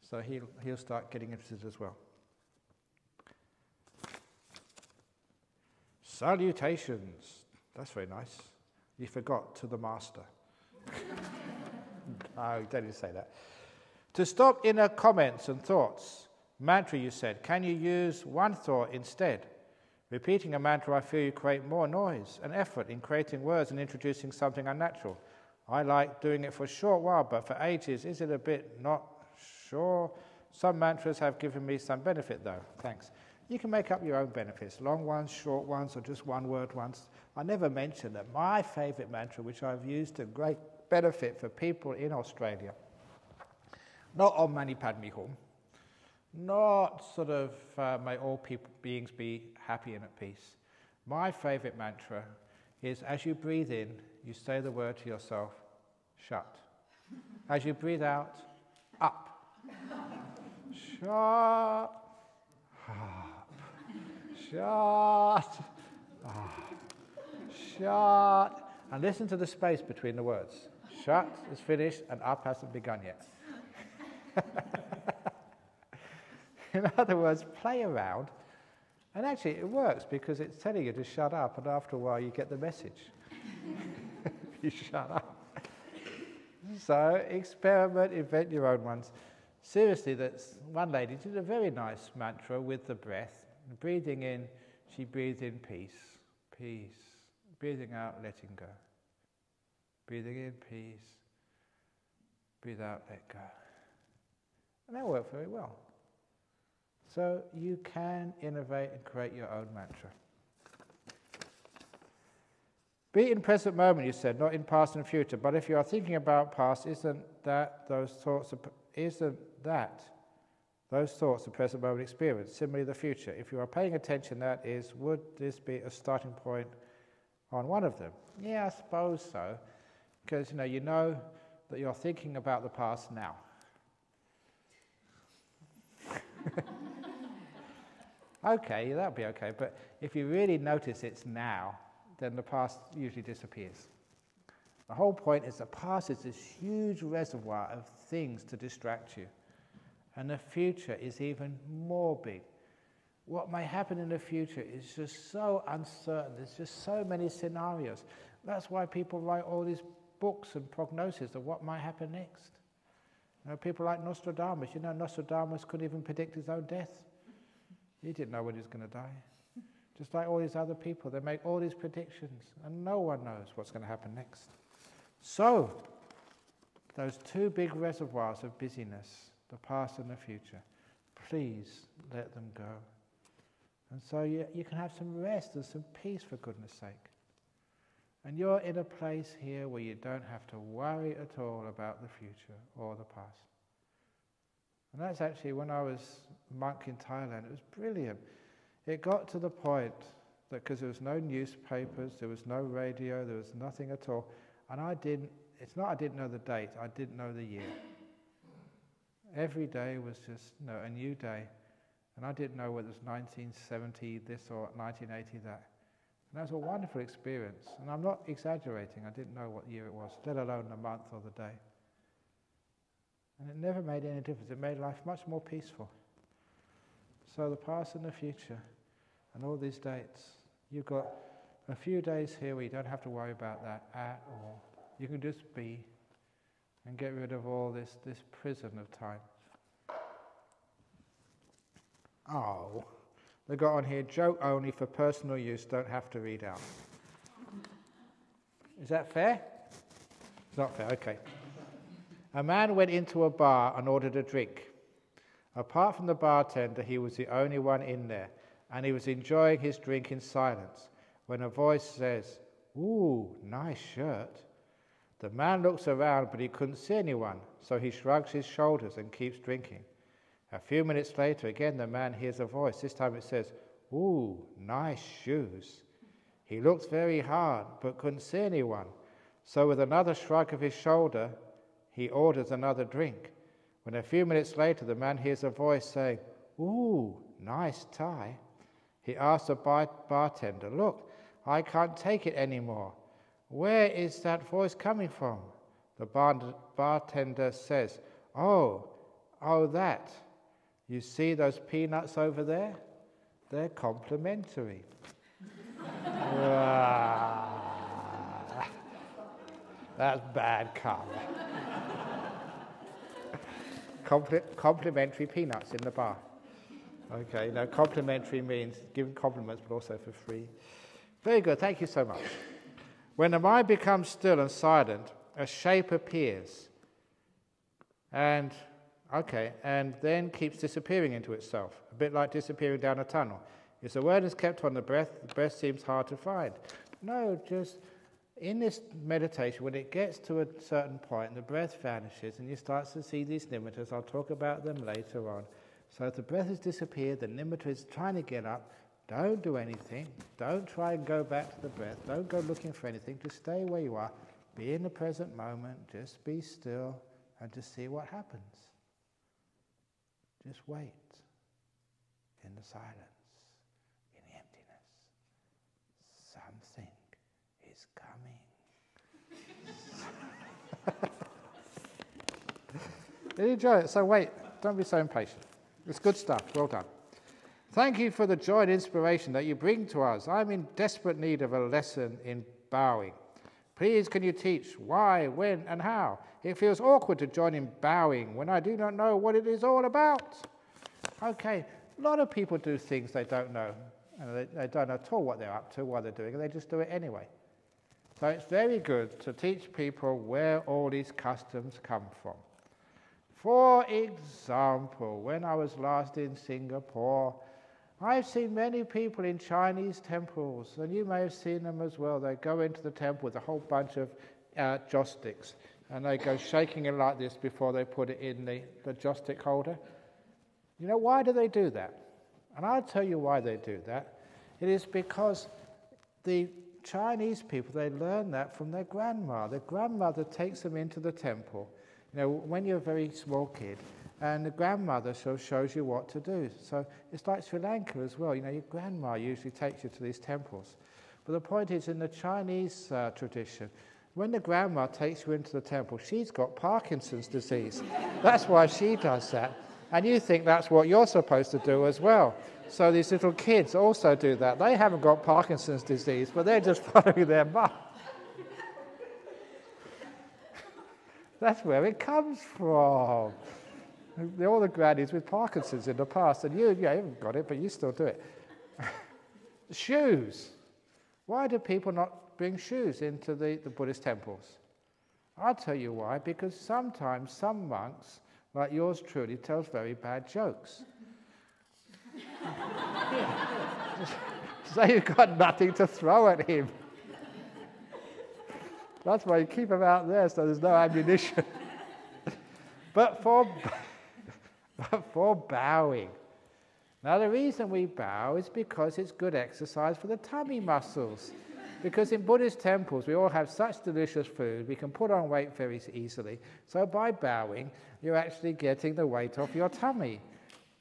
So he'll start getting interested as well. Salutations. That's very nice. You forgot to the master. No, you don't need to say that. To stop inner comments and thoughts. Mantra, you said. Can you use one thought instead? Repeating a mantra, I feel you create more noise and effort in creating words and introducing something unnatural. I like doing it for a short while, but for ages, is it a bit not sure? Some mantras have given me some benefit, though. Thanks. You can make up your own benefits, long ones, short ones, or just one-word ones. I never mentioned that my favorite mantra, which I've used to great benefit for people in Australia, not Om Mani Padme Hum, not sort of may all beings be happy and at peace. My favorite mantra is, as you breathe in, you say the word to yourself, shut. As you breathe out, up. Shut up. Shut up. Shut. And listen to the space between the words. Shut is finished and up hasn't begun yet. In other words, play around. And actually it works because it's telling you to shut up, and after a while you get the message. You shut up. So experiment, invent your own ones. Seriously, that's one lady did a very nice mantra with the breath. Breathing in, she breathed in peace, peace. Breathing out, letting go. Breathing in, peace. Breathe out, let go. And that worked very well. So you can innovate and create your own mantra. Be in present moment, you said, not in past and future. But if you are thinking about past, isn't those thoughts of present moment experience? Similarly, the future. If you are paying attention, that is, would this be a starting point on one of them? Yeah, I suppose so. Because you know that you're thinking about the past now. Okay, that'll be okay. But if you really notice it's now, then the past usually disappears. The whole point is the past is this huge reservoir of things to distract you. And the future is even more big. What may happen in the future is just so uncertain. There's just so many scenarios. That's why people write all these books and prognosis of what might happen next. People like Nostradamus. Nostradamus couldn't even predict his own death. He didn't know when he was going to die. Just like all these other people, they make all these predictions, and no one knows what's going to happen next. So, those two big reservoirs of busyness, the past and the future, please let them go. And so you can have some rest and some peace, for goodness sake. And you're in a place here where you don't have to worry at all about the future or the past. And that's actually, when I was a monk in Thailand, it was brilliant. It got to the point that, because there was no newspapers, there was no radio, there was nothing at all, and it's not I didn't know the date, I didn't know the year. Every day was just a new day, and I didn't know whether it was 1970 this or 1980 that. And that was a wonderful experience, and I'm not exaggerating, I didn't know what year it was, let alone the month or the day. And it never made any difference, it made life much more peaceful. So the past and the future, and all these dates, you've got a few days here where you don't have to worry about that at all. You can just be and get rid of all this prison of time. Oh, they got on here, joke only for personal use, don't have to read out. Is that fair? It's not fair, okay. A man went into a bar and ordered a drink. Apart from the bartender, he was the only one in there, and he was enjoying his drink in silence, when a voice says, "Ooh, nice shirt." The man looks around, but he couldn't see anyone, so he shrugs his shoulders and keeps drinking. A few minutes later, again the man hears a voice. This time it says, "Ooh, nice shoes." He looked very hard, but couldn't see anyone, so with another shrug of his shoulder, he orders another drink. When a few minutes later the man hears a voice saying, "Ooh, nice tie," he asks the bartender, "Look, I can't take it anymore. Where is that voice coming from?" The bartender says, Oh, that. You see those peanuts over there? They're complimentary." That's bad karma. Complimentary peanuts in the bar. Okay, complimentary means giving compliments but also for free. Very good, thank you so much. When the mind becomes still and silent, a shape appears and then keeps disappearing into itself, a bit like disappearing down a tunnel. If the awareness kept on the breath seems hard to find. No, just in this meditation, when it gets to a certain point, the breath vanishes and you start to see these nimittas. I'll talk about them later on. So if the breath has disappeared, the nimitta is trying to get up. Don't do anything. Don't try and go back to the breath. Don't go looking for anything. Just stay where you are. Be in the present moment. Just be still and just see what happens. Just wait in the silence, in the emptiness. Something is coming. Did you enjoy it? So wait, don't be so impatient. It's good stuff. Well done. Thank you for the joy and inspiration that you bring to us. I'm in desperate need of a lesson in bowing. Please, can you teach why, when, and how? It feels awkward to join in bowing when I do not know what it is all about. Okay, a lot of people do things they don't know. And they don't know at all what they're up to, what they're doing, and they just do it anyway. So it's very good to teach people where all these customs come from. For example, when I was last in Singapore, I've seen many people in Chinese temples, and you may have seen them as well. They go into the temple with a whole bunch of joss sticks, and they go shaking it like this before they put it in the joss stick holder. You know, why do they do that? And I'll tell you why they do that. It is because the Chinese people, they learn that from their grandma. Their grandmother takes them into the temple. You know, when you're a very small kid, and the grandmother sort of shows you what to do. So it's like Sri Lanka as well. You know, your grandma usually takes you to these temples. But the point is, in the Chinese tradition, when the grandma takes you into the temple, she's got Parkinson's disease. That's why she does that. And you think that's what you're supposed to do as well. So these little kids also do that. They haven't got Parkinson's disease, but they're just following their mum. That's where it comes from. All the grannies with Parkinson's in the past, and you haven't got it, but you still do it. Shoes. Why do people not bring shoes into the Buddhist temples? I'll tell you why. Because sometimes some monks, like yours truly, tells very bad jokes. So you've got nothing to throw at him. That's why you keep him out there, so there's no ammunition. But for bowing. Now, the reason we bow is because it's good exercise for the tummy muscles. Because in Buddhist temples, we all have such delicious food, we can put on weight very easily. So by bowing, you're actually getting the weight off your tummy.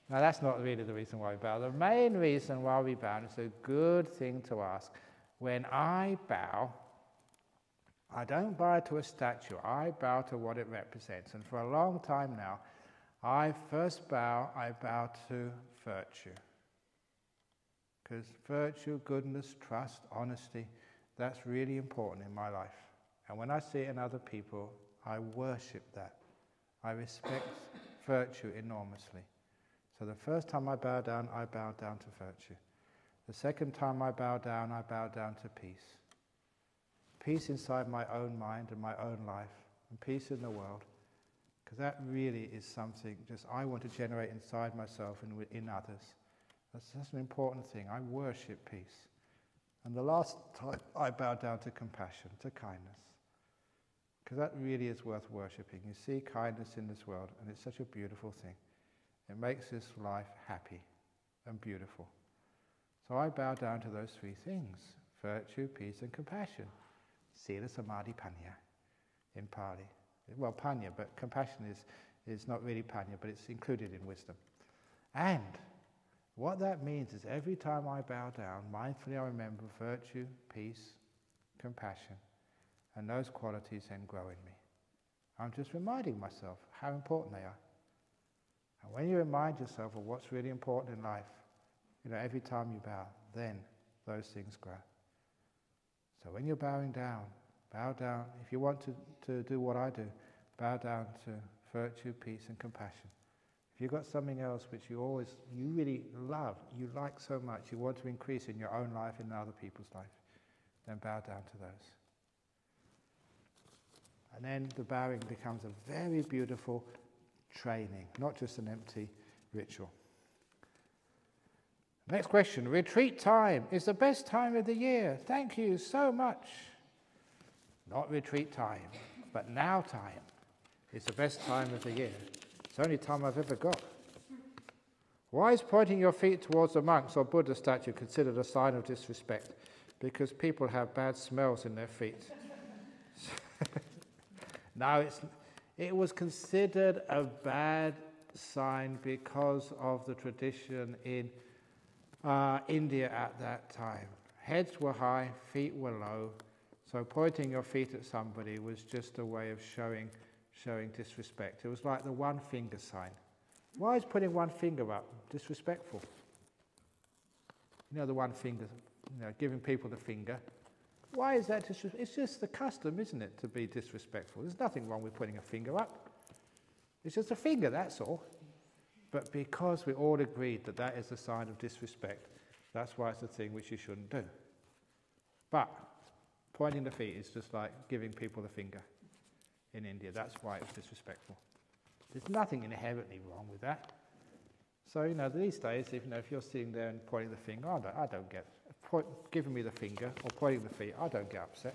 Now, that's not really the reason why we bow. The main reason why we bow, and it's a good thing to ask, when I bow, I don't bow to a statue, I bow to what it represents. And for a long time now, I bow to virtue. Because virtue, goodness, trust, honesty, that's really important in my life. And when I see it in other people, I worship that. I respect virtue enormously. So the first time I bow down to virtue. The second time I bow down to peace. Peace inside my own mind and my own life, and peace in the world. Because that really is something just I want to generate inside myself and in others. That's an important thing. I worship peace. And the last time I bow down to compassion, to kindness. Because that really is worth worshipping. You see kindness in this world, and it's such a beautiful thing. It makes this life happy and beautiful. So I bow down to those three things: virtue, peace, and compassion. Sila, samadhi, panya in Pali. Well, panya, but compassion is not really panya, but it's included in wisdom. And what that means is every time I bow down, mindfully I remember virtue, peace, compassion, and those qualities then grow in me. I'm just reminding myself how important they are. And when you remind yourself of what's really important in life, every time you bow, then those things grow. So when you're bowing down, bow down. If you want to do what I do, bow down to virtue, peace, and compassion. If you've got something else which you really love, you like so much, you want to increase in your own life and in other people's life, then bow down to those. And then the bowing becomes a very beautiful training, not just an empty ritual. Next question. Retreat time is the best time of the year. Thank you so much. Not retreat time, but now time is the best time of the year. It's the only time I've ever got. Why is pointing your feet towards a monk's or Buddha statue considered a sign of disrespect? Because people have bad smells in their feet. No, it was considered a bad sign because of the tradition in India at that time. Heads were high, feet were low, so pointing your feet at somebody was just a way of showing disrespect. It was like the one finger sign. Why is putting one finger up disrespectful? The one finger, giving people the finger. Why is that disrespectful? It's just the custom, isn't it, to be disrespectful. There's nothing wrong with putting a finger up. It's just a finger, that's all. But because we all agreed that that is a sign of disrespect, that's why it's a thing which you shouldn't do. But pointing the feet is just like giving people the finger in India. That's why it's disrespectful. There's nothing inherently wrong with that. So, these days, if you're sitting there and pointing the finger, I don't get, giving me the finger or pointing the feet, I don't get upset.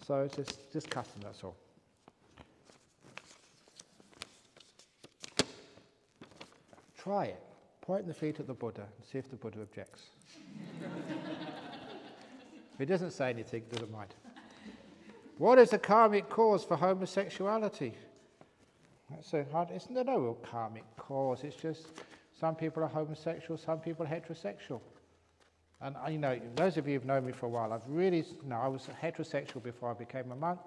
So it's just custom, that's all. Try it. Point the feet at the Buddha and see if the Buddha objects. If he doesn't say anything, doesn't mind. What is the karmic cause for homosexuality? It's no real karmic cause. It's just some people are homosexual, some people are heterosexual. And those of you who've known me for a while, I was heterosexual before I became a monk.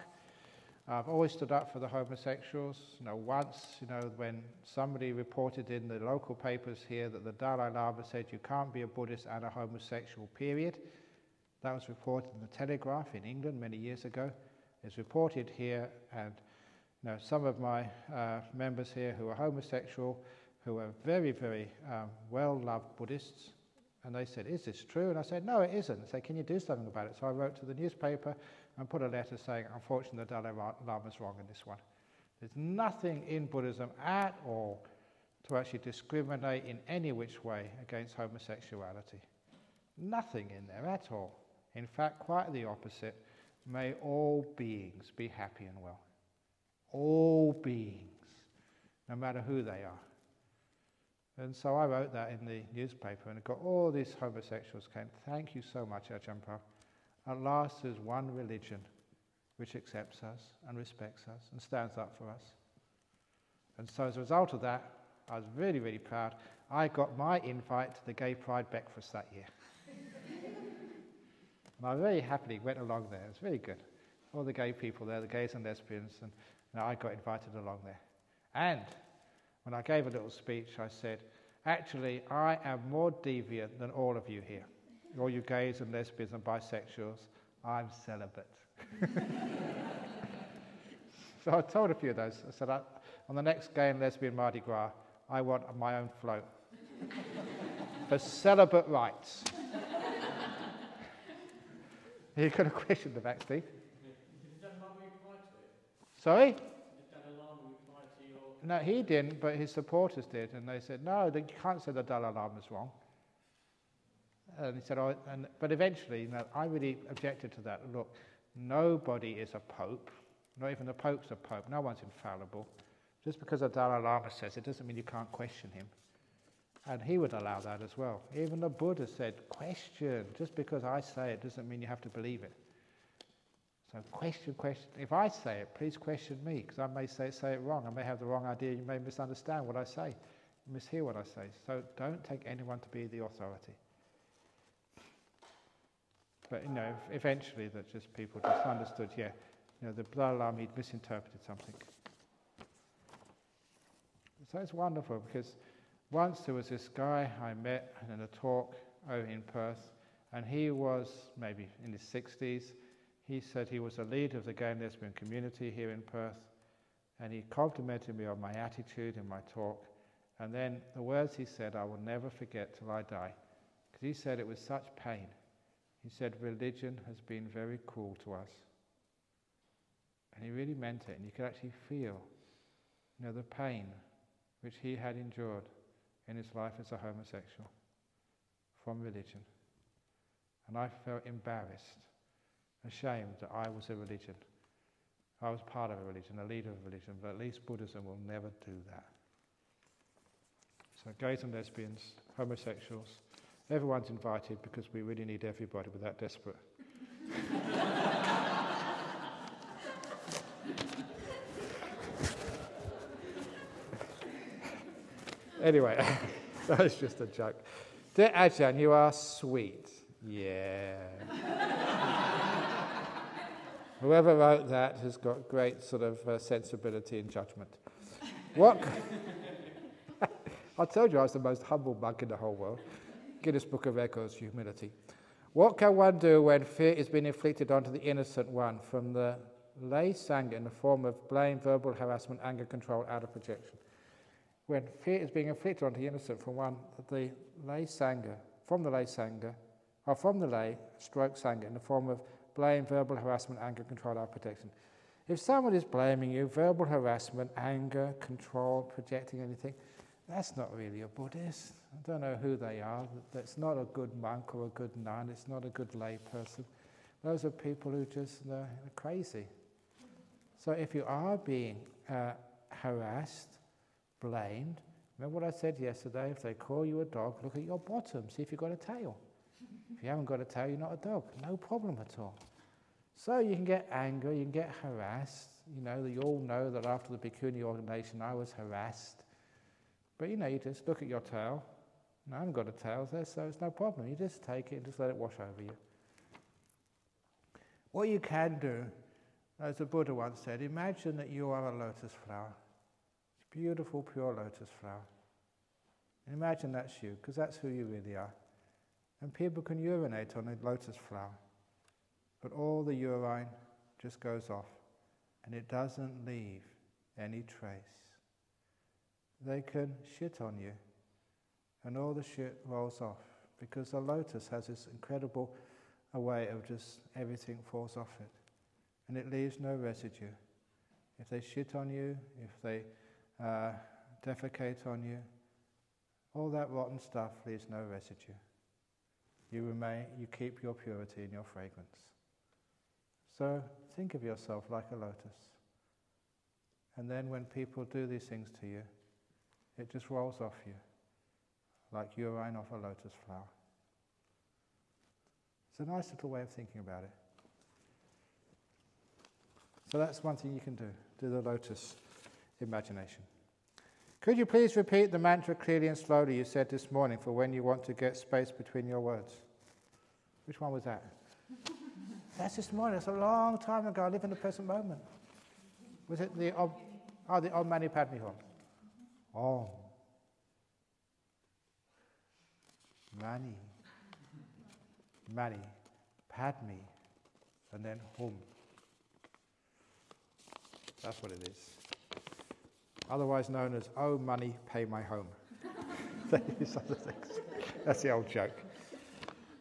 I've always stood up for the homosexuals. Once, when somebody reported in the local papers here that the Dalai Lama said you can't be a Buddhist and a homosexual, period. That was reported in the Telegraph in England many years ago. It's reported here, and some of my members here who are homosexual, who are very, very well-loved Buddhists, and they said, is this true? And I said, no, it isn't. They said, can you do something about it? So I wrote to the newspaper and put a letter saying, unfortunately, the Dalai Lama's wrong in this one. There's nothing in Buddhism at all to actually discriminate in any which way against homosexuality. Nothing in there at all. In fact, quite the opposite. May all beings be happy and well. All beings, no matter who they are. And so I wrote that in the newspaper, and it got all these homosexuals came, thank you so much, Ajahn Paul. At last there's one religion which accepts us and respects us and stands up for us. And so as a result of that, I was really, really proud. I got my invite to the Gay Pride breakfast that year. And I very happily went along there. It was really good. All the gay people there, the gays and lesbians, and I got invited along there. And when I gave a little speech, I said, actually, I am more deviant than all of you here. All you gays and lesbians and bisexuals, I'm celibate. So I told a few of those. I said, on the next gay and lesbian Mardi Gras, I want my own float for celibate rights. You could have questioned them, actually. Did the Dalai Lama reply to it? Sorry? Did the Dalai Lama reply to your... No, he didn't, but his supporters did, and they said, no, you can't say the Dalai Lama's wrong. And he said, but eventually, I really objected to that. Look, nobody is a pope. Not even the pope's a pope. No one's infallible. Just because the Dalai Lama says it doesn't mean you can't question him. And he would allow that as well. Even the Buddha said, question. Just because I say it doesn't mean you have to believe it. So question. If I say it, please question me, because I may say it wrong. I may have the wrong idea. You may misunderstand what I say, mishear what I say. So don't take anyone to be the authority. But, eventually that just people just understood, the Dalai Lama, he'd misinterpreted something. So it's wonderful, because once there was this guy I met in a talk over in Perth, and he was maybe in his 60s. He said he was a leader of the gay and lesbian community here in Perth, and he complimented me on my attitude in my talk. And then the words he said, I will never forget till I die, because he said it was such pain. He said, religion has been very cruel to us. And he really meant it, and you could actually feel, the pain which he had endured in his life as a homosexual from religion. And I felt embarrassed, ashamed that I was a religion. I was part of a religion, a leader of a religion, but at least Buddhism will never do that. So gays and lesbians, homosexuals, everyone's invited, because we really need everybody. We're that desperate. Anyway, that was just a joke. Dear Ajahn, you are sweet. Yeah. Whoever wrote that has got great sort of sensibility and judgment. I told you I was the most humble monk in the whole world. Guinness Book of Records, humility. What can one do when fear is being inflicted onto the innocent one from the lay sangha in the form of blame, verbal harassment, anger, control, out of projection? When fear is being inflicted onto the innocent from the lay sangha stroke sangha in the form of blame, verbal harassment, anger, control, out of protection. If someone is blaming you, verbal harassment, anger, control, projecting anything, that's not really a Buddhist. I don't know who they are. That's not a good monk or a good nun. It's not a good lay person. Those are people who just are crazy. So if you are being harassed, blamed, remember what I said yesterday? If they call you a dog, look at your bottom, see if you've got a tail. If you haven't got a tail, you're not a dog. No problem at all. So you can get anger, you can get harassed. You all know that after the Bhikkhuni ordination, I was harassed. But you just look at your tail. I haven't got a tail there, so it's no problem. You just take it and just let it wash over you. What you can do, as the Buddha once said, imagine that you are a lotus flower. It's beautiful, pure lotus flower. And imagine that's you, because that's who you really are. And people can urinate on a lotus flower, but all the urine just goes off, and it doesn't leave any trace. They can shit on you, and all the shit rolls off, because the lotus has this incredible way of just everything falls off it, and it leaves no residue. If they shit on you, if they defecate on you, all that rotten stuff leaves no residue. You keep your purity and your fragrance. So think of yourself like a lotus. And then when people do these things to you, it just rolls off you, like urine off a lotus flower. It's a nice little way of thinking about it. So that's one thing you can do the lotus imagination. Could you please repeat the mantra clearly and slowly you said this morning for when you want to get space between your words? Which one was that? That's this morning. That's a long time ago. I live in the present moment. Was it the Om Mani Padme Hum? Om Mani Padme, and then Hum. That's what it is. Otherwise known as "Oh money, pay my home." That's the old joke.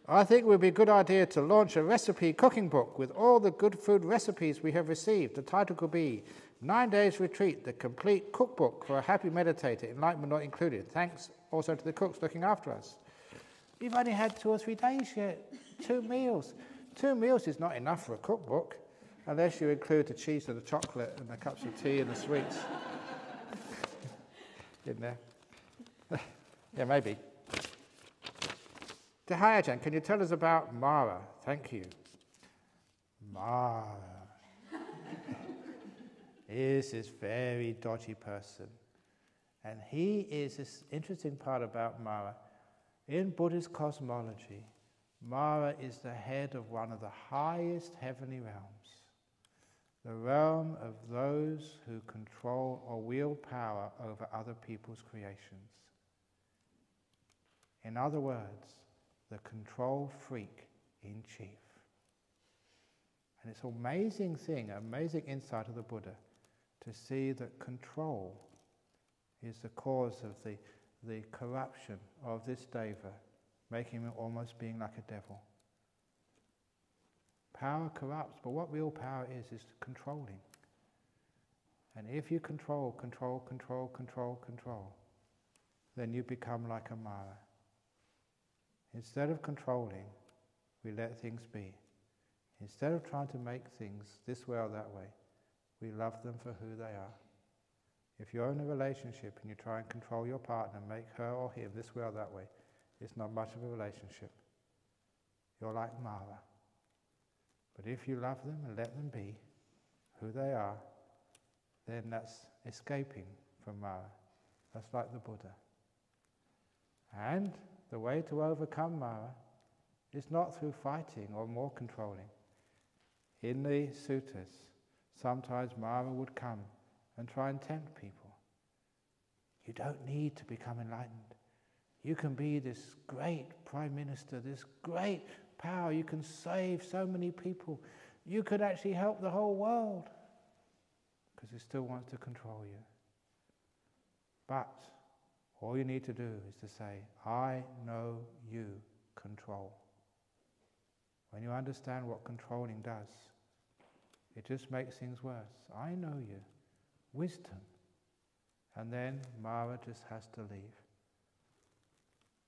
I think it would be a good idea to launch a recipe cooking book with all the good food recipes we have received. The title could be 9 Days Retreat, the complete cookbook for a happy meditator, enlightenment not included. Thanks also to the cooks looking after us. We've only had 2 or 3 days yet. 2 meals. 2 meals is not enough for a cookbook, unless you include the cheese and the chocolate and the cups of tea and the sweets. In there. Yeah, maybe. Hahayana, can you tell us about Mara? Thank you. Mara is this very dodgy person. And he is this interesting part about Mara. In Buddhist cosmology, Mara is the head of one of the highest heavenly realms, the realm of those who control or wield power over other people's creations. In other words, the control freak in chief. And it's an amazing thing, an amazing insight of the Buddha, to see that control is the cause of the corruption of this deva, making him almost being like a devil. Power corrupts, but what real power is controlling. And if you control, then you become like a Mara. Instead of controlling, we let things be. Instead of trying to make things this way or that way, we love them for who they are. If you're in a relationship and you try and control your partner, make her or him this way or that way, it's not much of a relationship. You're like Mara. But if you love them and let them be who they are, then that's escaping from Mara. That's like the Buddha. And the way to overcome Mara is not through fighting or more controlling. In the suttas, sometimes Mara would come and try and tempt people. You don't need to become enlightened. You can be this great prime minister, this great power. You can save so many people. You could actually help the whole world. Because it still wants to control you. But all you need to do is to say, I know you control. When you understand what controlling does, It just makes things worse. I know you. Wisdom. And then Mara just has to leave.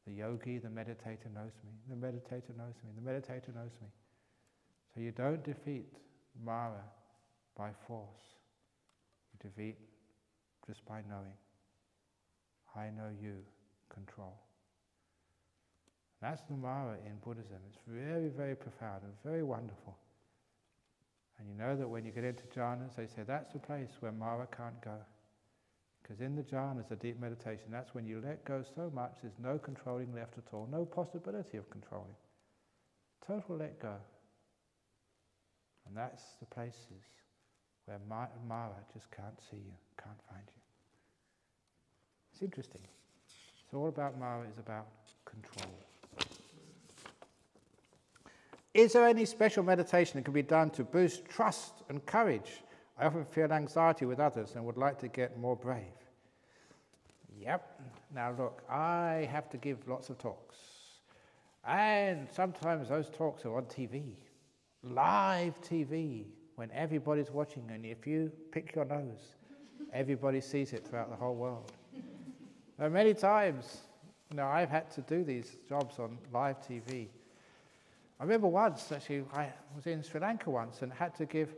The yogi, the meditator knows me. The meditator knows me. The meditator knows me. So you don't defeat Mara by force. You defeat just by knowing. I know you, control. That's the Mara in Buddhism. It's very, very profound and very wonderful. And you know that when you get into jhanas, they say that's the place where Mara can't go. Because in the jhanas, the deep meditation, that's when you let go so much, there's no controlling left at all, no possibility of controlling. Total let go. And that's the places where Mara just can't see you, can't find you. It's interesting. It's all about Mara is about control. Is there any special meditation that can be done to boost trust and courage? I often feel anxiety with others and would like to get more brave. Yep. Now look, I have to give lots of talks. And sometimes those talks are on TV. Live TV, when everybody's watching, and if you pick your nose, everybody sees it throughout the whole world. And many times, I've had to do these jobs on live TV. I remember once, actually, I was in Sri Lanka once and had to give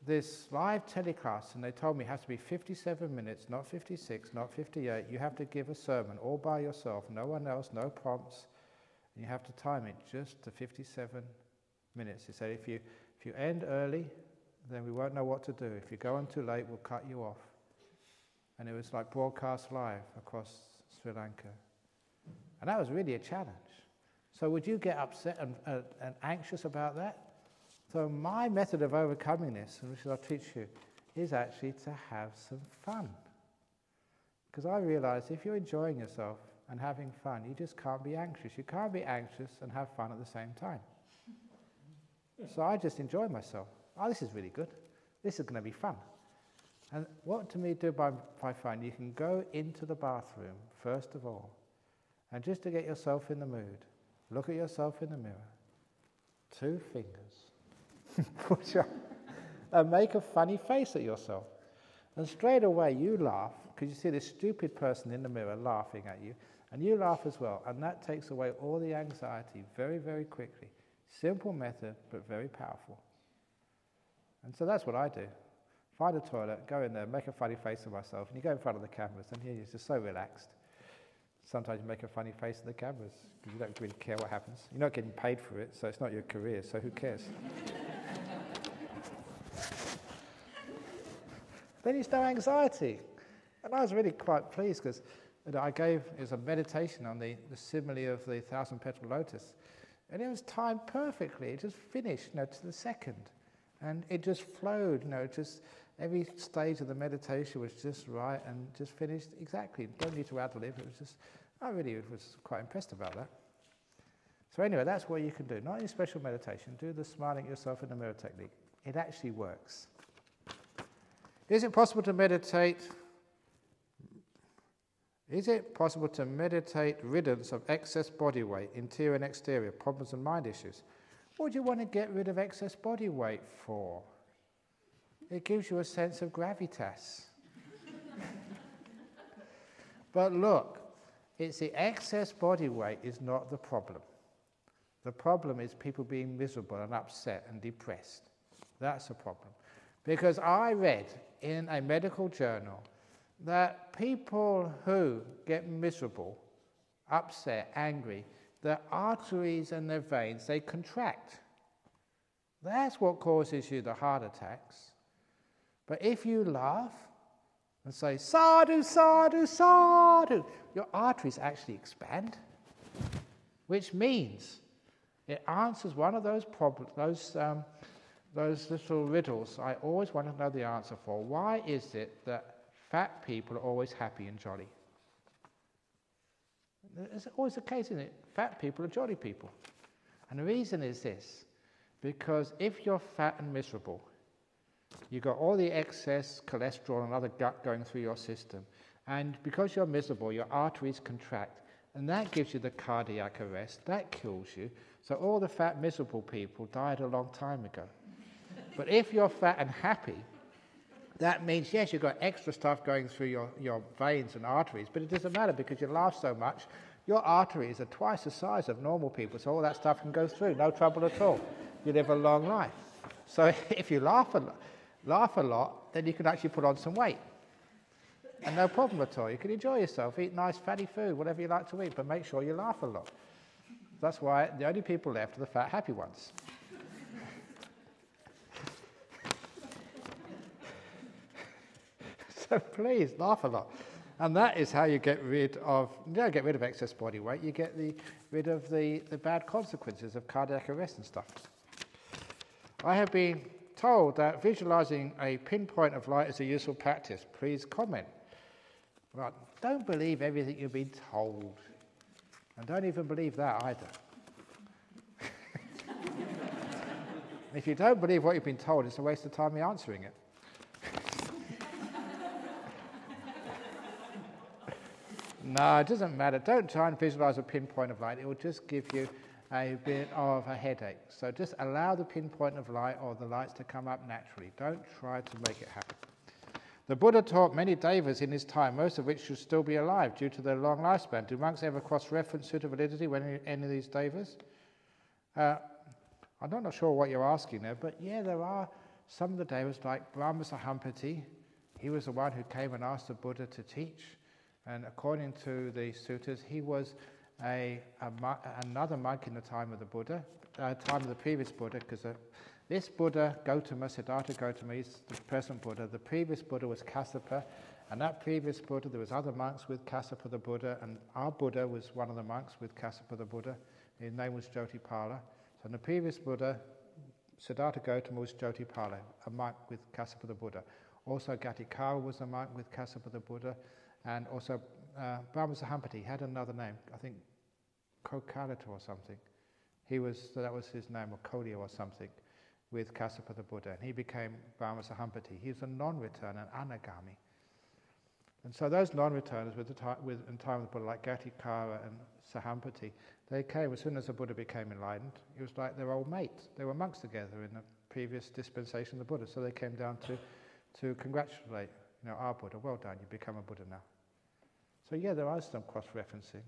this live telecast, and they told me it has to be 57 minutes, not 56, not 58. You have to give a sermon all by yourself, no one else, no prompts, and you have to time it just to 57 minutes. He said, if you end early, then we won't know what to do. If you go on too late, we'll cut you off. And it was like broadcast live across Sri Lanka. And that was really a challenge. So would you get upset and anxious about that? So my method of overcoming this, which I'll teach you, is actually to have some fun. Because I realize if you're enjoying yourself and having fun, you just can't be anxious. You can't be anxious and have fun at the same time. So I just enjoy myself. Oh, this is really good. This is going to be fun. And what to me do by fun? You can go into the bathroom, first of all, and just to get yourself in the mood, look at yourself in the mirror, 2 fingers, push up, and make a funny face at yourself. And straight away you laugh, because you see this stupid person in the mirror laughing at you, and you laugh as well, and that takes away all the anxiety very, very quickly. Simple method, but very powerful. And so that's what I do. Find a toilet, go in there, make a funny face of myself, and you go in front of the cameras, and you're just so relaxed. Sometimes you make a funny face at the cameras, because you don't really care what happens. You're not getting paid for it, so it's not your career, so who cares? Then there's no anxiety. And I was really quite pleased, because I gave, it was a meditation on the simile of the 1,000-petal lotus. And it was timed perfectly. It just finished, to the second. And it just flowed, just every stage of the meditation was just right and just finished exactly. Don't need to ad-lib. It was just, I really was quite impressed about that. So anyway, that's what you can do. Not any special meditation. Do the smiling at yourself in the mirror technique. It actually works. Is it possible to meditate? Is it possible to meditate riddance of excess body weight, interior and exterior, problems and mind issues? What do you want to get rid of excess body weight for? It gives you a sense of gravitas. But look, it's the excess body weight is not the problem. The problem is people being miserable and upset and depressed. That's the problem. Because I read in a medical journal that people who get miserable, upset, angry, their arteries and their veins, they contract. That's what causes you the heart attacks. But if you laugh and say, sadhu, sadhu, sadhu, your arteries actually expand, which means it answers one of those problems, those little riddles I always want to know the answer for. Why is it that fat people are always happy and jolly? It's always the case, isn't it? Fat people are jolly people. And the reason is this, because if you're fat and miserable, you've got all the excess cholesterol and other gut going through your system, and because you're miserable, your arteries contract, and that gives you the cardiac arrest, that kills you. So all the fat, miserable people died a long time ago. But if you're fat and happy, that means, yes, you've got extra stuff going through your veins and arteries, but it doesn't matter because you laugh so much. Your arteries are twice the size of normal people, so all that stuff can go through, no trouble at all. You live a long life. So if you laugh a lot, then you can actually put on some weight. And no problem at all. You can enjoy yourself, eat nice fatty food, whatever you like to eat, but make sure you laugh a lot. That's why the only people left are the fat, happy ones. So please, laugh a lot. And that is how you get rid of, you don't get rid of excess body weight, you get rid of the bad consequences of cardiac arrest and stuff. I have been told that visualizing a pinpoint of light is a useful practice. Please comment. Right. Don't believe everything you've been told. And don't even believe that either. If you don't believe what you've been told, it's a waste of time answering it. No, it doesn't matter. Don't try and visualize a pinpoint of light. It will just give you a bit of a headache. So just allow the pinpoint of light or the lights to come up naturally. Don't try to make it happen. The Buddha taught many devas in his time, most of which should still be alive due to their long lifespan. Do monks ever cross-reference suitability when any of these devas? I'm not sure what you're asking there, but yeah, there are some of the devas like Brahma Sahampati. He was the one who came and asked the Buddha to teach. And according to the suttas, he was another monk in the time of the Buddha, time of the previous Buddha, because this Buddha, Gautama, Siddhartha Gautama, is the present Buddha. The previous Buddha was Kassapa, and that previous Buddha, there was other monks with Kassapa the Buddha, and our Buddha was one of the monks with Kassapa the Buddha. His name was Jyotipala. So the previous Buddha, Siddhartha Gautama, was Jyotipala, a monk with Kassapa the Buddha. Also Gatikara was a monk with Kassapa the Buddha. And also, Brahma Sahampati had another name, I think Kokalata or something. That was his name, or Kolya or something, with Kassapa the Buddha. And he became Brahma Sahampati. He was a non-returner, an anagami. And so those non-returners in time of the Buddha, like Gatikara and Sahampati, they came as soon as the Buddha became enlightened. It was like their old mates. They were monks together in the previous dispensation of the Buddha. So they came down to congratulate our Buddha. Well done, you become a Buddha now. So yeah, there is some cross-referencing,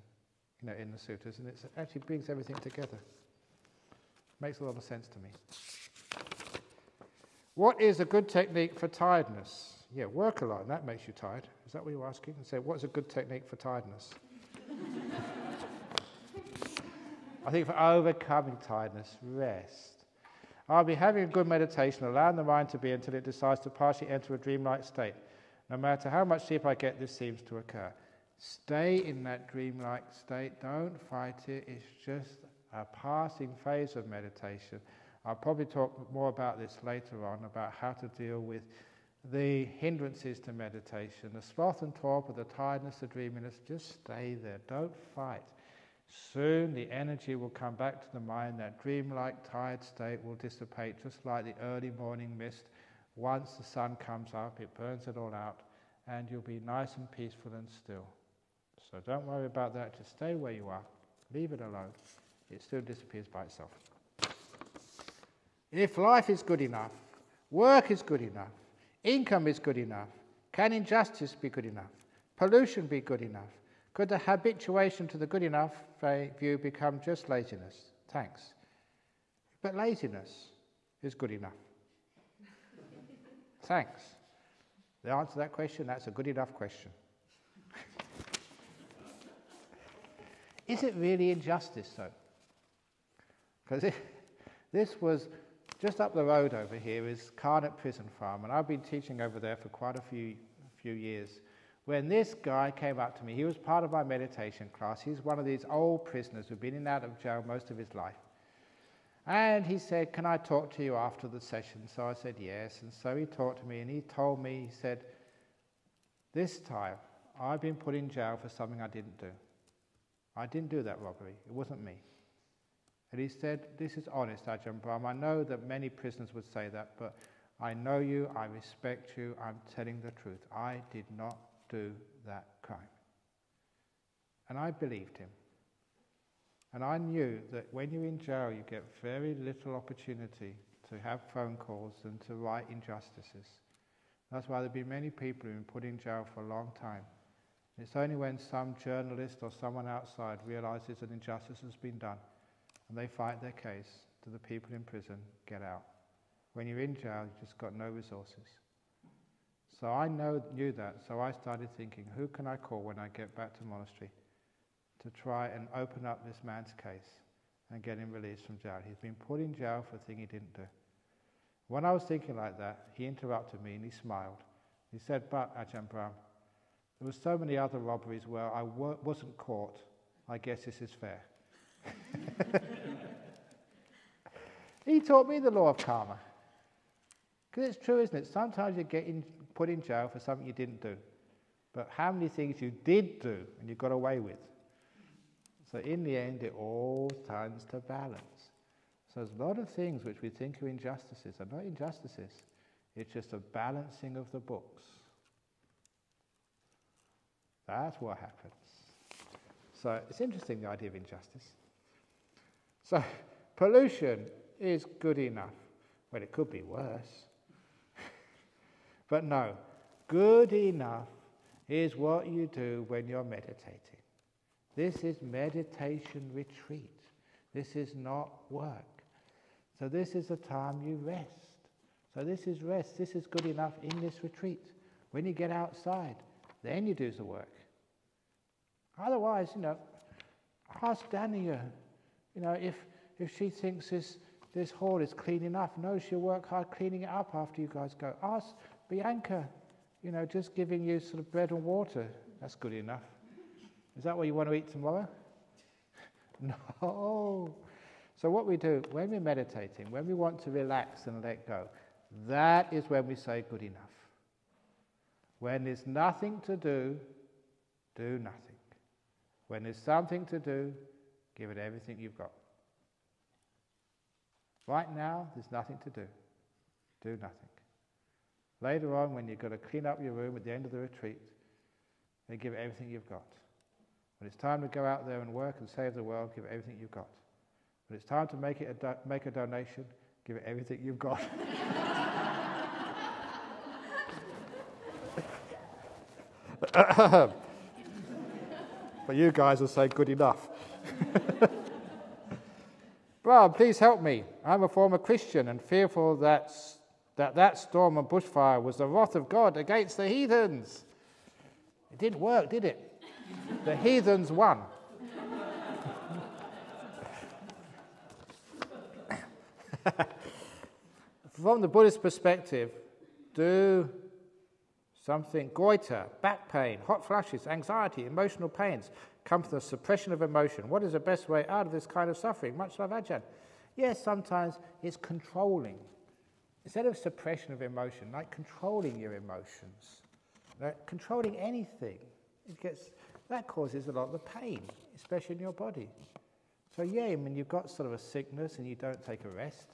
in the suttas, and it actually brings everything together. Makes a lot of sense to me. What is a good technique for tiredness? Yeah, work a lot, and that makes you tired. Is that what you're asking? And say, what's a good technique for tiredness? I think for overcoming tiredness, rest. I'll be having a good meditation, allowing the mind to be until it decides to partially enter a dreamlike state. No matter how much sleep I get, this seems to occur. Stay in that dreamlike state. Don't fight it. It's just a passing phase of meditation. I'll probably talk more about this later on, about how to deal with the hindrances to meditation. The sloth and torpor, the tiredness, the dreaminess, just stay there. Don't fight. Soon the energy will come back to the mind. That dreamlike, tired state will dissipate, just like the early morning mist. Once the sun comes up, it burns it all out, and you'll be nice and peaceful and still. So don't worry about that. Just stay where you are. Leave it alone. It still disappears by itself. If life is good enough, work is good enough, income is good enough, can injustice be good enough? Pollution be good enough? Could the habituation to the good enough view become just laziness? Thanks. But laziness is good enough. Thanks. The answer to that question, that's a good enough question. Is it really injustice, though? Because this was just up the road over here is Karmic prison farm, and I've been teaching over there for quite a few years. When this guy came up to me, he was part of my meditation class. He's one of these old prisoners who've been in and out of jail most of his life. And he said, can I talk to you after the session? So I said yes, and so he talked to me, and he told me, he said, this time I've been put in jail for something I didn't do. I didn't do that robbery. It wasn't me. And he said, this is honest, Ajahn Brahm. I know that many prisoners would say that, but I know you, I respect you, I'm telling the truth. I did not do that crime. And I believed him. And I knew that when you're in jail, you get very little opportunity to have phone calls than to write injustices. That's why there have been many people who've been put in jail for a long time. It's only when some journalist or someone outside realizes an injustice has been done and they fight their case to the people in prison, get out. When you're in jail, you've just got no resources. So I knew that, so I started thinking, who can I call when I get back to monastery to try and open up this man's case and get him released from jail? He's been put in jail for a thing he didn't do. When I was thinking like that, he interrupted me and he smiled. He said, but Ajahn Brahm, there were so many other robberies where I wasn't caught. I guess this is fair. He taught me the law of karma. Because it's true, isn't it? Sometimes you get put in jail for something you didn't do. But how many things you did do and you got away with? So in the end, it all turns to balance. So there's a lot of things which we think are injustices are not injustices. It's just a balancing of the books. That's what happens. So it's interesting, the idea of injustice. So pollution is good enough. Well, it could be worse. But no, good enough is what you do when you're meditating. This is meditation retreat. This is not work. So this is the time you rest. So this is rest. This is good enough in this retreat. When you get outside, then you do the work. Otherwise, ask Dania, if she thinks this hall is clean enough. No, she'll work hard cleaning it up after you guys go. Ask Bianca, just giving you sort of bread and water. That's good enough. Is that what you want to eat tomorrow? No. So what we do, when we're meditating, when we want to relax and let go, that is when we say good enough. When there's nothing to do, do nothing. When there's something to do, give it everything you've got. Right now, there's nothing to do. Do nothing. Later on, when you've got to clean up your room at the end of the retreat, then give it everything you've got. When it's time to go out there and work and save the world, give it everything you've got. When it's time to make a donation, give it everything you've got. But you guys will say good enough. Well, please help me. I'm a former Christian and fearful that storm and bushfire was the wrath of God against the heathens. It didn't work, did it? The heathens won. From the Buddhist perspective, do something. Goiter, back pain, hot flushes, anxiety, emotional pains come from the suppression of emotion. What is the best way out of this kind of suffering? Much love, Ajahn. Yes, sometimes it's controlling. Instead of suppression of emotion, like controlling your emotions, like controlling anything, that causes a lot of the pain, especially in your body. So yeah, when you've got sort of a sickness and you don't take a rest,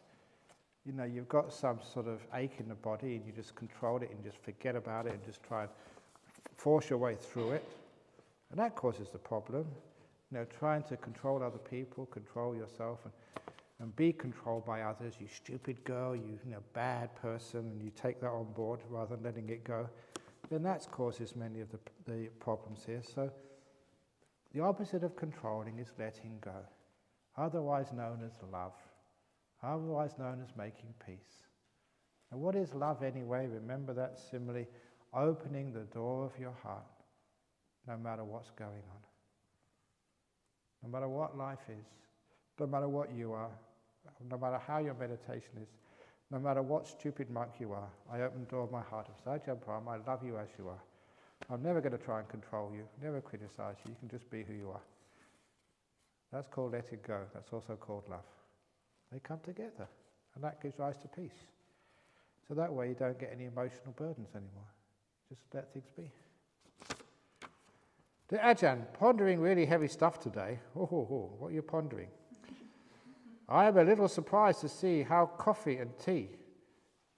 you've got some sort of ache in the body and you just control it and just forget about it and just try and force your way through it. And that causes the problem. Trying to control other people, control yourself and be controlled by others. You stupid girl, you bad person, and you take that on board rather than letting it go. Then that causes many of the problems here. So the opposite of controlling is letting go, otherwise known as love. Otherwise known as making peace. And what is love anyway? Remember that simile, opening the door of your heart, no matter what's going on. No matter what life is, no matter what you are, no matter how your meditation is, no matter what stupid monk you are, I open the door of my heart of Ajahn Brahm, I love you as you are. I'm never going to try and control you, never criticize you, you can just be who you are. That's called letting go, that's also called love. They come together, and that gives rise to peace. So that way you don't get any emotional burdens anymore. Just let things be. To Ajahn, pondering really heavy stuff today. What are you pondering? I am a little surprised to see how coffee and tea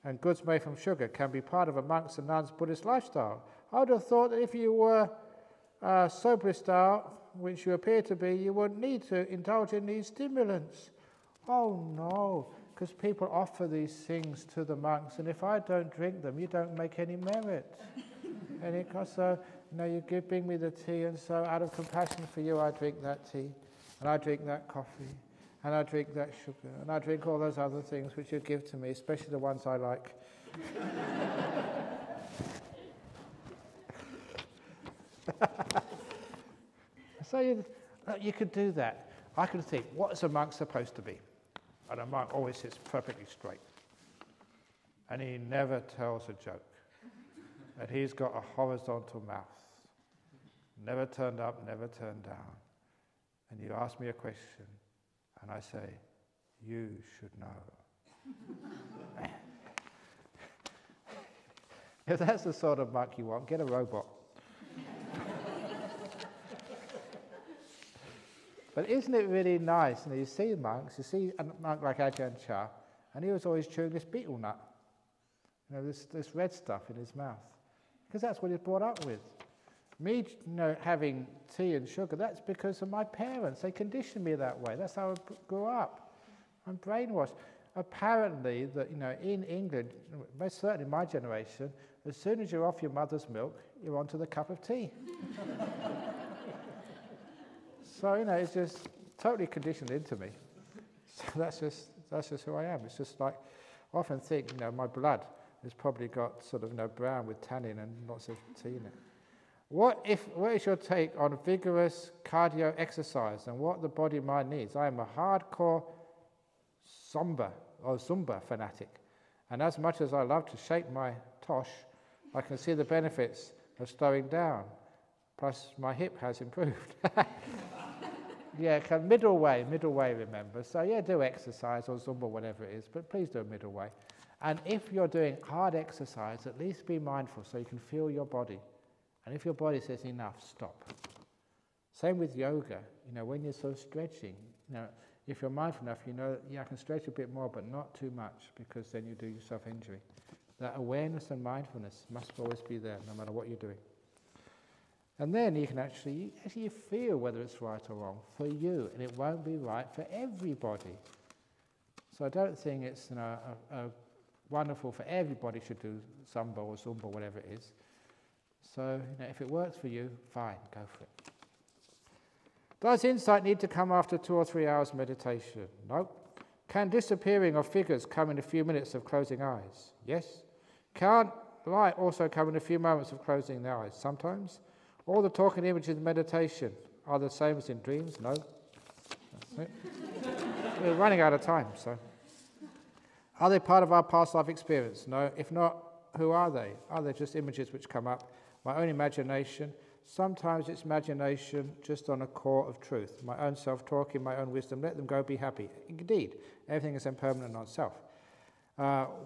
and goods made from sugar can be part of a monk's and nun's Buddhist lifestyle. I would have thought that if you were sober style, which you appear to be, you wouldn't need to indulge in these stimulants. Oh no, Because people offer these things to the monks, and if I don't drink them, you don't make any merit. And it goes, so, you bring me the tea, and so out of compassion for you, I drink that tea, and I drink that coffee, and I drink that sugar, and I drink all those other things which you give to me, especially the ones I like. So you could do that. I could think, what is a monk supposed to be? And a monk always sits perfectly straight. And he never tells a joke. And he's got a horizontal mouth. Never turned up, never turned down. And you ask me a question, and I say, you should know. If that's the sort of monk you want, get a robot. But isn't it really nice? You see monks, you see a monk like Ajahn Chah, and he was always chewing this betel nut. This red stuff in his mouth. Because that's what he's brought up with. Me, having tea and sugar, that's because of my parents. They conditioned me that way. That's how I grew up. I'm brainwashed. Apparently, that in England, most certainly my generation, as soon as you're off your mother's milk, you're onto the cup of tea. So, it's just totally conditioned into me. So that's just who I am. It's just like, I often think, my blood has probably got sort of, brown with tannin and lots of tea in it. What is your take on vigorous cardio exercise and what the body-mind needs? I am a hardcore Zumba fanatic. And as much as I love to shake my tosh, I can see the benefits of slowing down. Plus, my hip has improved. Yeah, middle way, remember. So yeah, do exercise or Zumba, whatever it is, but please do a middle way. And if you're doing hard exercise, at least be mindful so you can feel your body. And if your body says enough, stop. Same with yoga. When you're sort of stretching, if you're mindful enough, I can stretch a bit more, but not too much, because then you do yourself injury. That awareness and mindfulness must always be there, no matter what you're doing. And then you can actually feel whether it's right or wrong for you, and it won't be right for everybody. So I don't think it's wonderful for everybody should do Zumba or Zumba, whatever it is. So if it works for you, fine, go for it. Does insight need to come after 2 or 3 hours meditation? Nope. Can disappearing of figures come in a few minutes of closing eyes? Yes. Can't light also come in a few moments of closing the eyes? Sometimes. All the talking images in meditation are the same as in dreams? No. That's it. We're running out of time, so. Are they part of our past life experience? No. If not, who are they? Are they just images which come up? My own imagination? Sometimes it's imagination just on a core of truth. My own self-talking, my own wisdom. Let them go, be happy. Indeed, everything is impermanent, not self.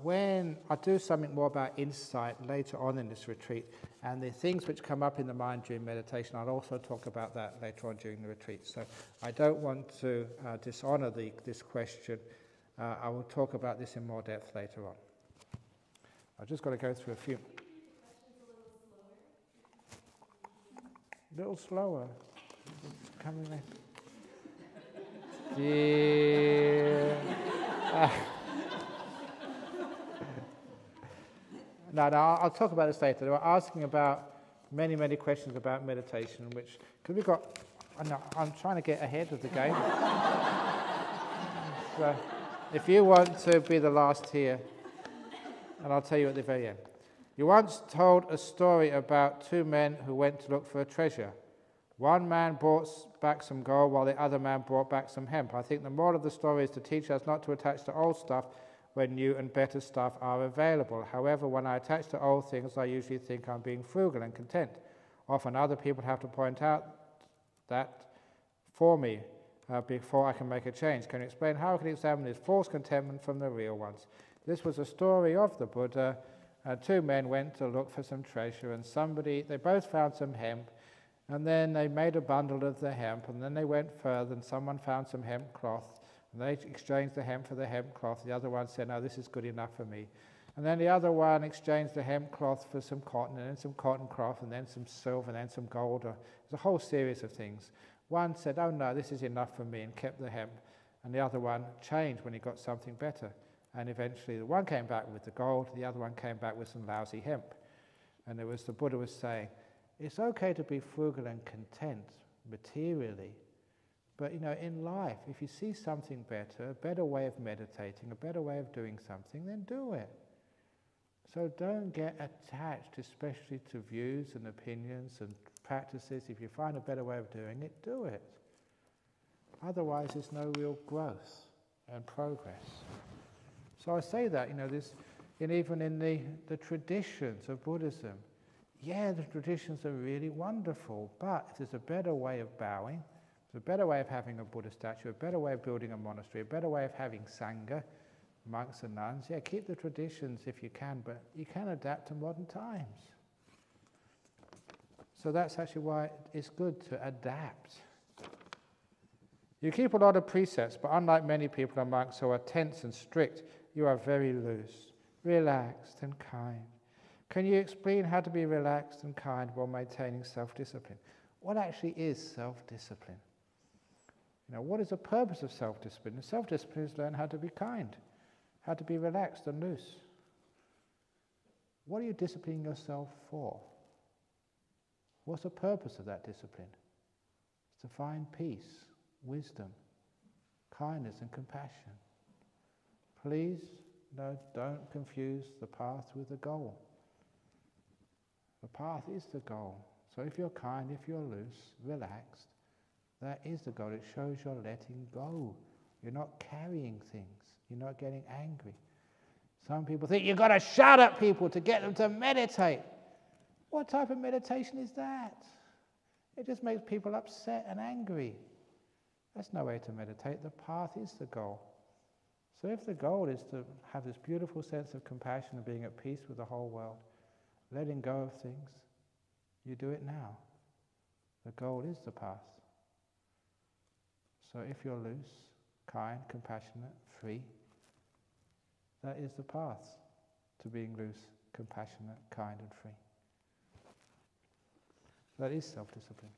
When I do something more about insight later on in this retreat, and the things which come up in the mind during meditation, I'll also talk about that later on during the retreat. So I don't want to dishonor this question. I will talk about this in more depth later on. I've just got to go through a few. A little slower. Coming in. Yeah. No, I'll talk about this later. They were asking about many, many questions about meditation, which, because we've got, I'm trying to get ahead of the game. So, if you want to be the last here, and I'll tell you at the very end. You once told a story about 2 men who went to look for a treasure. One man brought back some gold while the other man brought back some hemp. I think the moral of the story is to teach us not to attach to old stuff when new and better stuff are available. However, when I attach to old things, I usually think I'm being frugal and content. Often other people have to point out that for me before I can make a change. Can you explain how I can examine this false contentment from the real ones? This was a story of the Buddha. 2 men went to look for some treasure, and they both found some hemp, and then they made a bundle of the hemp, and then they went further, and someone found some hemp cloth, and they exchanged the hemp for the hemp cloth. The other one said, no, this is good enough for me. And then the other one exchanged the hemp cloth for some cotton, and then some cotton cloth, and then some silver, and then some gold. There's a whole series of things. One said, oh no, this is enough for me, and kept the hemp. and the other one changed when he got something better. And eventually the one came back with the gold, the other one came back with some lousy hemp. And the Buddha was saying, it's okay to be frugal and content materially, but in life, if you see something better, a better way of meditating, a better way of doing something, then do it. So don't get attached, especially to views and opinions and practices. If you find a better way of doing it, do it. Otherwise, there's no real growth and progress. So I say that, even in the traditions of Buddhism, the traditions are really wonderful, but if there's a better way of bowing, there's a better way of having a Buddha statue, a better way of building a monastery, a better way of having Sangha, monks and nuns, keep the traditions if you can, but you can adapt to modern times. So that's actually why it's good to adapt. You keep a lot of precepts, but unlike many people and monks who are tense and strict, you are very loose, relaxed and kind. Can you explain how to be relaxed and kind while maintaining self-discipline? What actually is self-discipline? What is the purpose of self-discipline? The self-discipline is learn how to be kind, how to be relaxed and loose. What are you disciplining yourself for? What's the purpose of that discipline? It's to find peace, wisdom, kindness and compassion. Please, don't confuse the path with the goal. The path is the goal. So if you're kind, if you're loose, relaxed, that is the goal. It shows you're letting go. You're not carrying things. You're not getting angry. Some people think you've got to shout at people to get them to meditate. What type of meditation is that? It just makes people upset and angry. That's no way to meditate. The path is the goal. So if the goal is to have this beautiful sense of compassion and being at peace with the whole world, letting go of things, you do it now. The goal is the path. So if you're loose, kind, compassionate, free, that is the path to being loose, compassionate, kind and free. That is self-discipline.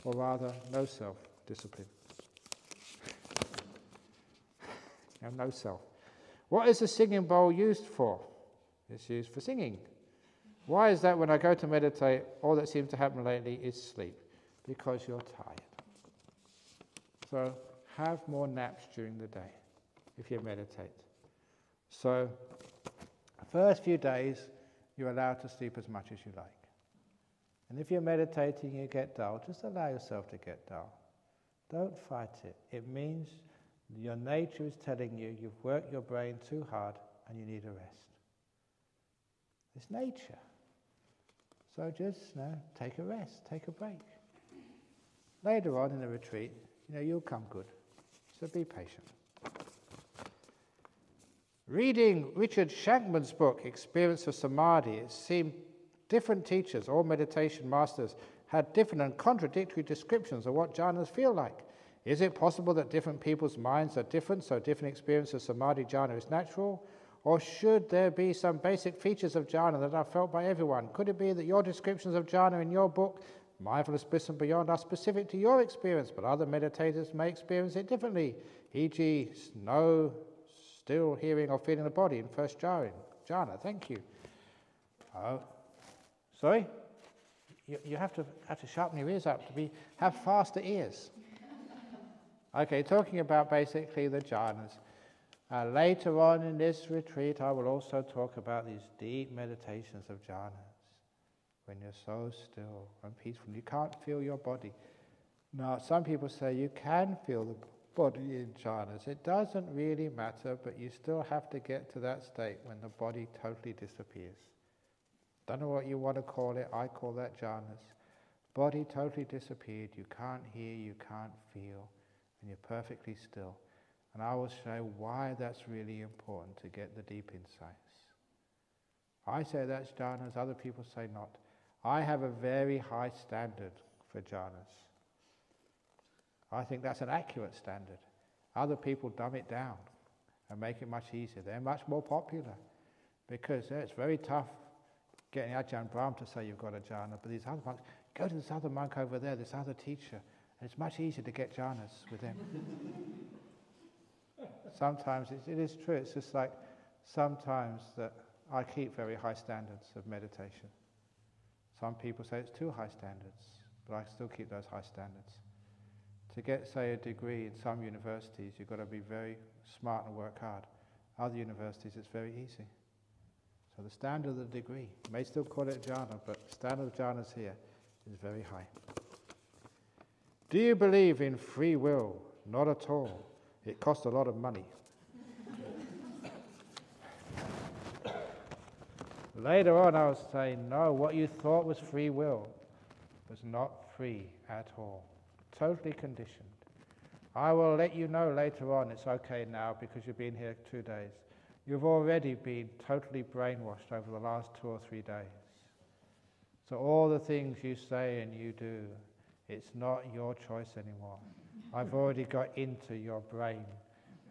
Or rather, no self-discipline. No self. What is the singing bowl used for? It's used for singing. Why is that when I go to meditate, all that seems to happen lately is sleep? Because you're tired. So have more naps during the day if you meditate. So the first few days you're allowed to sleep as much as you like. And if you're meditating you get dull, just allow yourself to get dull. Don't fight it. It means your nature is telling you you've worked your brain too hard and you need a rest. It's nature. So just take a rest, take a break. Later on in the retreat, you'll come good. So be patient. Reading Richard Shankman's book, Experience of Samadhi, it seemed different teachers, all meditation masters, had different and contradictory descriptions of what jhanas feel like. Is it possible that different people's minds are different, so different experience of Samadhi jhana is natural? Or should there be some basic features of jhana that are felt by everyone? Could it be that your descriptions of jhana in your book, Mindfulness, Bliss and Beyond, are specific to your experience, but other meditators may experience it differently, e.g. no still hearing or feeling the body in first jhana? Thank you. Oh, sorry? You have to sharpen your ears up to have faster ears. Okay, talking about basically the jhanas. Later on in this retreat, I will also talk about these deep meditations of jhanas, when you're so still and peaceful. You can't feel your body. Now, some people say you can feel the body in jhanas. It doesn't really matter, but you still have to get to that state when the body totally disappears. Don't know what you want to call it. I call that jhanas. Body totally disappeared. You can't hear, you can't feel, and you're perfectly still. And I will show why that's really important to get the deep insights. I say that's jhanas, other people say not. I have a very high standard for jhanas. I think that's an accurate standard. Other people dumb it down and make it much easier. They're much more popular because it's very tough getting Ajahn Brahm to say you've got a jhana, but these other monks, go to this other monk over there, this other teacher, And it's much easier to get jhanas with them. Sometimes it is true. It's just like sometimes that I keep very high standards of meditation. Some people say it's too high standards, but I still keep those high standards. To get, say, a degree in some universities, you've got to be very smart and work hard. Other universities, it's very easy. So the standard of the degree, you may still call it jhana, but the standard of jhanas here is very high. Do you believe in free will? Not at all. It costs a lot of money. Later on I was saying, no, what you thought was free will was not free at all. Totally conditioned. I will let you know later on it's okay now because you've been here 2 days. You've already been totally brainwashed over the last 2 or 3 days. So all the things you say and you do, it's not your choice anymore. I've already got into your brain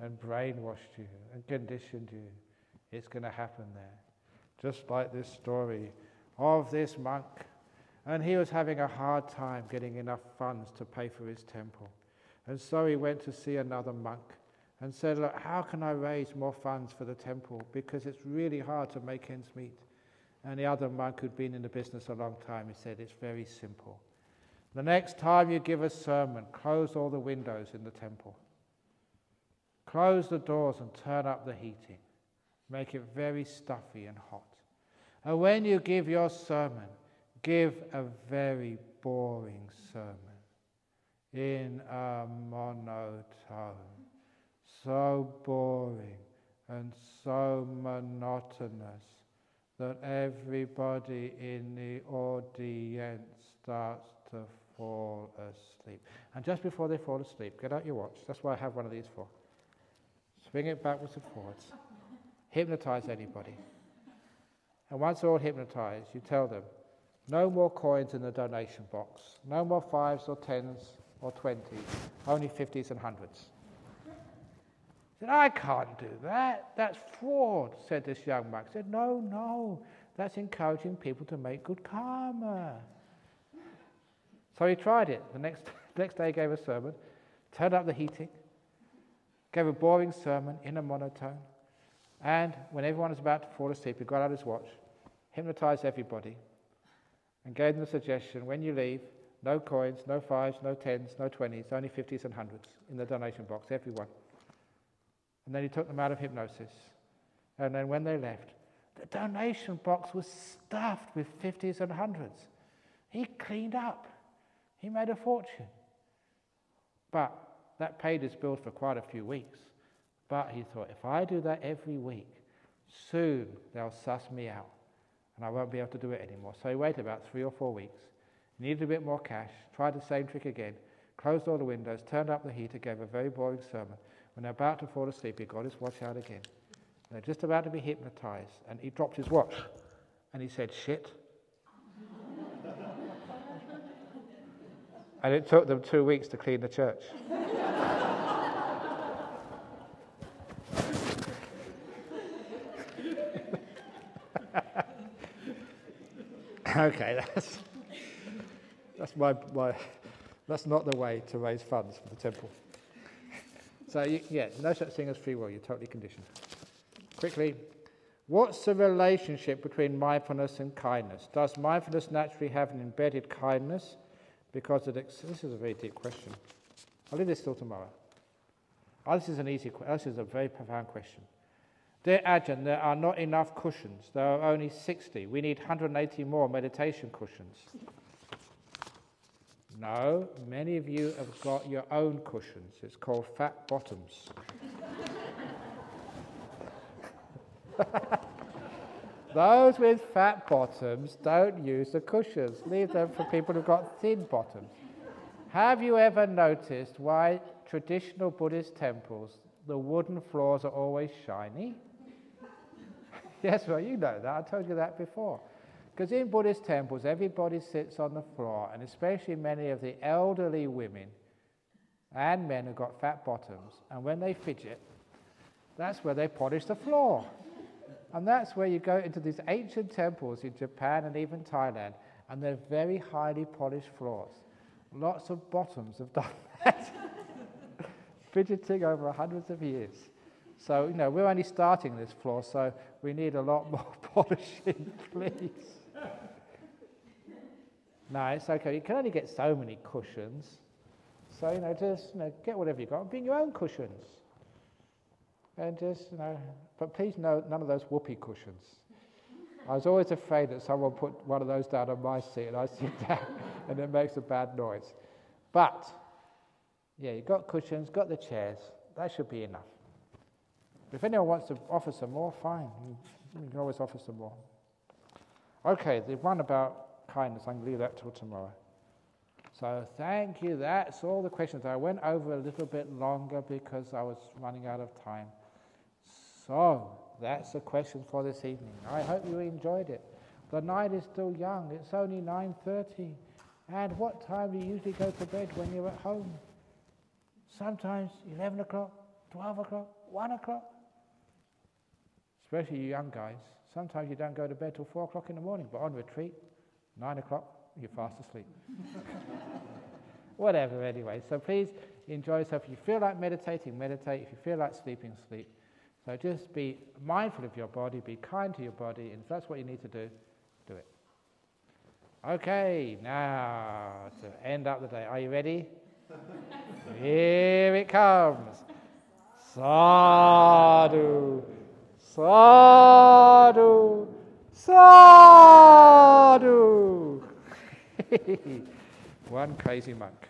and brainwashed you and conditioned you. It's going to happen there. Just like this story of this monk. And he was having a hard time getting enough funds to pay for his temple. And so he went to see another monk and said, look, how can I raise more funds for the temple? Because it's really hard to make ends meet. And the other monk who'd been in the business a long time, he said, it's very simple. The next time you give a sermon, close all the windows in the temple. Close the doors and turn up the heating. Make it very stuffy and hot. And when you give your sermon, give a very boring sermon in a monotone. So boring and so monotonous that everybody in the audience starts to fall asleep. And just before they fall asleep, get out your watch. That's why I have one of these for. Swing it backwards and forwards. Hypnotize anybody. And once they're all hypnotized, you tell them, no more coins in the donation box. No more 5s or 10s or 20s. Only 50s and 100s. I said, I can't do that. That's fraud, said this young monk. I said, no, that's encouraging people to make good karma. So he tried it. The next day he gave a sermon, turned up the heating, gave a boring sermon in a monotone, and when everyone was about to fall asleep, he got out his watch, hypnotized everybody, and gave them the suggestion, when you leave, no coins, no 5s, no 10s, no 20s, only 50s and 100s in the donation box, everyone. And then he took them out of hypnosis. And then when they left, the donation box was stuffed with 50s and 100s. He cleaned up. He made a fortune. But that paid his bills for quite a few weeks. But he thought, if I do that every week, soon they'll suss me out. And I won't be able to do it anymore. So he waited about 3 or 4 weeks. Needed a bit more cash. Tried the same trick again. Closed all the windows. Turned up the heater. Gave a very boring sermon. When they're about to fall asleep, he got his watch out again. They're just about to be hypnotized. And he dropped his watch. And he said, shit. And it took them 2 weeks to clean the church. Okay, that's not the way to raise funds for the temple. So, no such thing as free will. You're totally conditioned. Quickly, what's the relationship between mindfulness and kindness? Does mindfulness naturally have an embedded kindness? Because this is a very deep question. I'll leave this till tomorrow. This is an easy question. This is a very profound question. Dear Ajahn, there are not enough cushions. There are only 60. We need 180 more meditation cushions. No, many of you have got your own cushions. It's called fat bottoms. Those with fat bottoms don't use the cushions. Leave them for people who've got thin bottoms. Have you ever noticed why traditional Buddhist temples, the wooden floors are always shiny? Yes, well, you know that. I told you that before. Because in Buddhist temples, everybody sits on the floor, and especially many of the elderly women and men who've got fat bottoms, and when they fidget, that's where they polish the floor. And that's where you go into these ancient temples in Japan and even Thailand, and they're very highly polished floors. Lots of bottoms have done that. Fidgeting over hundreds of years. So, we're only starting this floor, so we need a lot more polishing, please. No, it's okay. You can only get so many cushions. So, just, get whatever you got and bring your own cushions. And just, but please no, none of those whoopee cushions. I was always afraid that someone put one of those down on my seat and I sit down and it makes a bad noise. But, yeah, you've got cushions, got the chairs. That should be enough. If anyone wants to offer some more, fine. You can always offer some more. Okay, the one about kindness, I'm going to leave that till tomorrow. So thank you. That's all the questions. I went over a little bit longer because I was running out of time. So that's the question for this evening. I hope you enjoyed it. The night is still young. It's only 9:30. And what time do you usually go to bed when you're at home? Sometimes 11 o'clock, 12 o'clock, 1 o'clock. Especially you young guys. Sometimes you don't go to bed till 4 o'clock in the morning, but on retreat, 9 o'clock, you're fast asleep. Whatever, anyway. So please enjoy yourself. If you feel like meditating, meditate. If you feel like sleeping, sleep. So just be mindful of your body, be kind to your body, and if that's what you need to do, do it. Okay, now to end up the day. Are you ready? Here it comes. Sadhu, sadhu, sadhu. One crazy monk.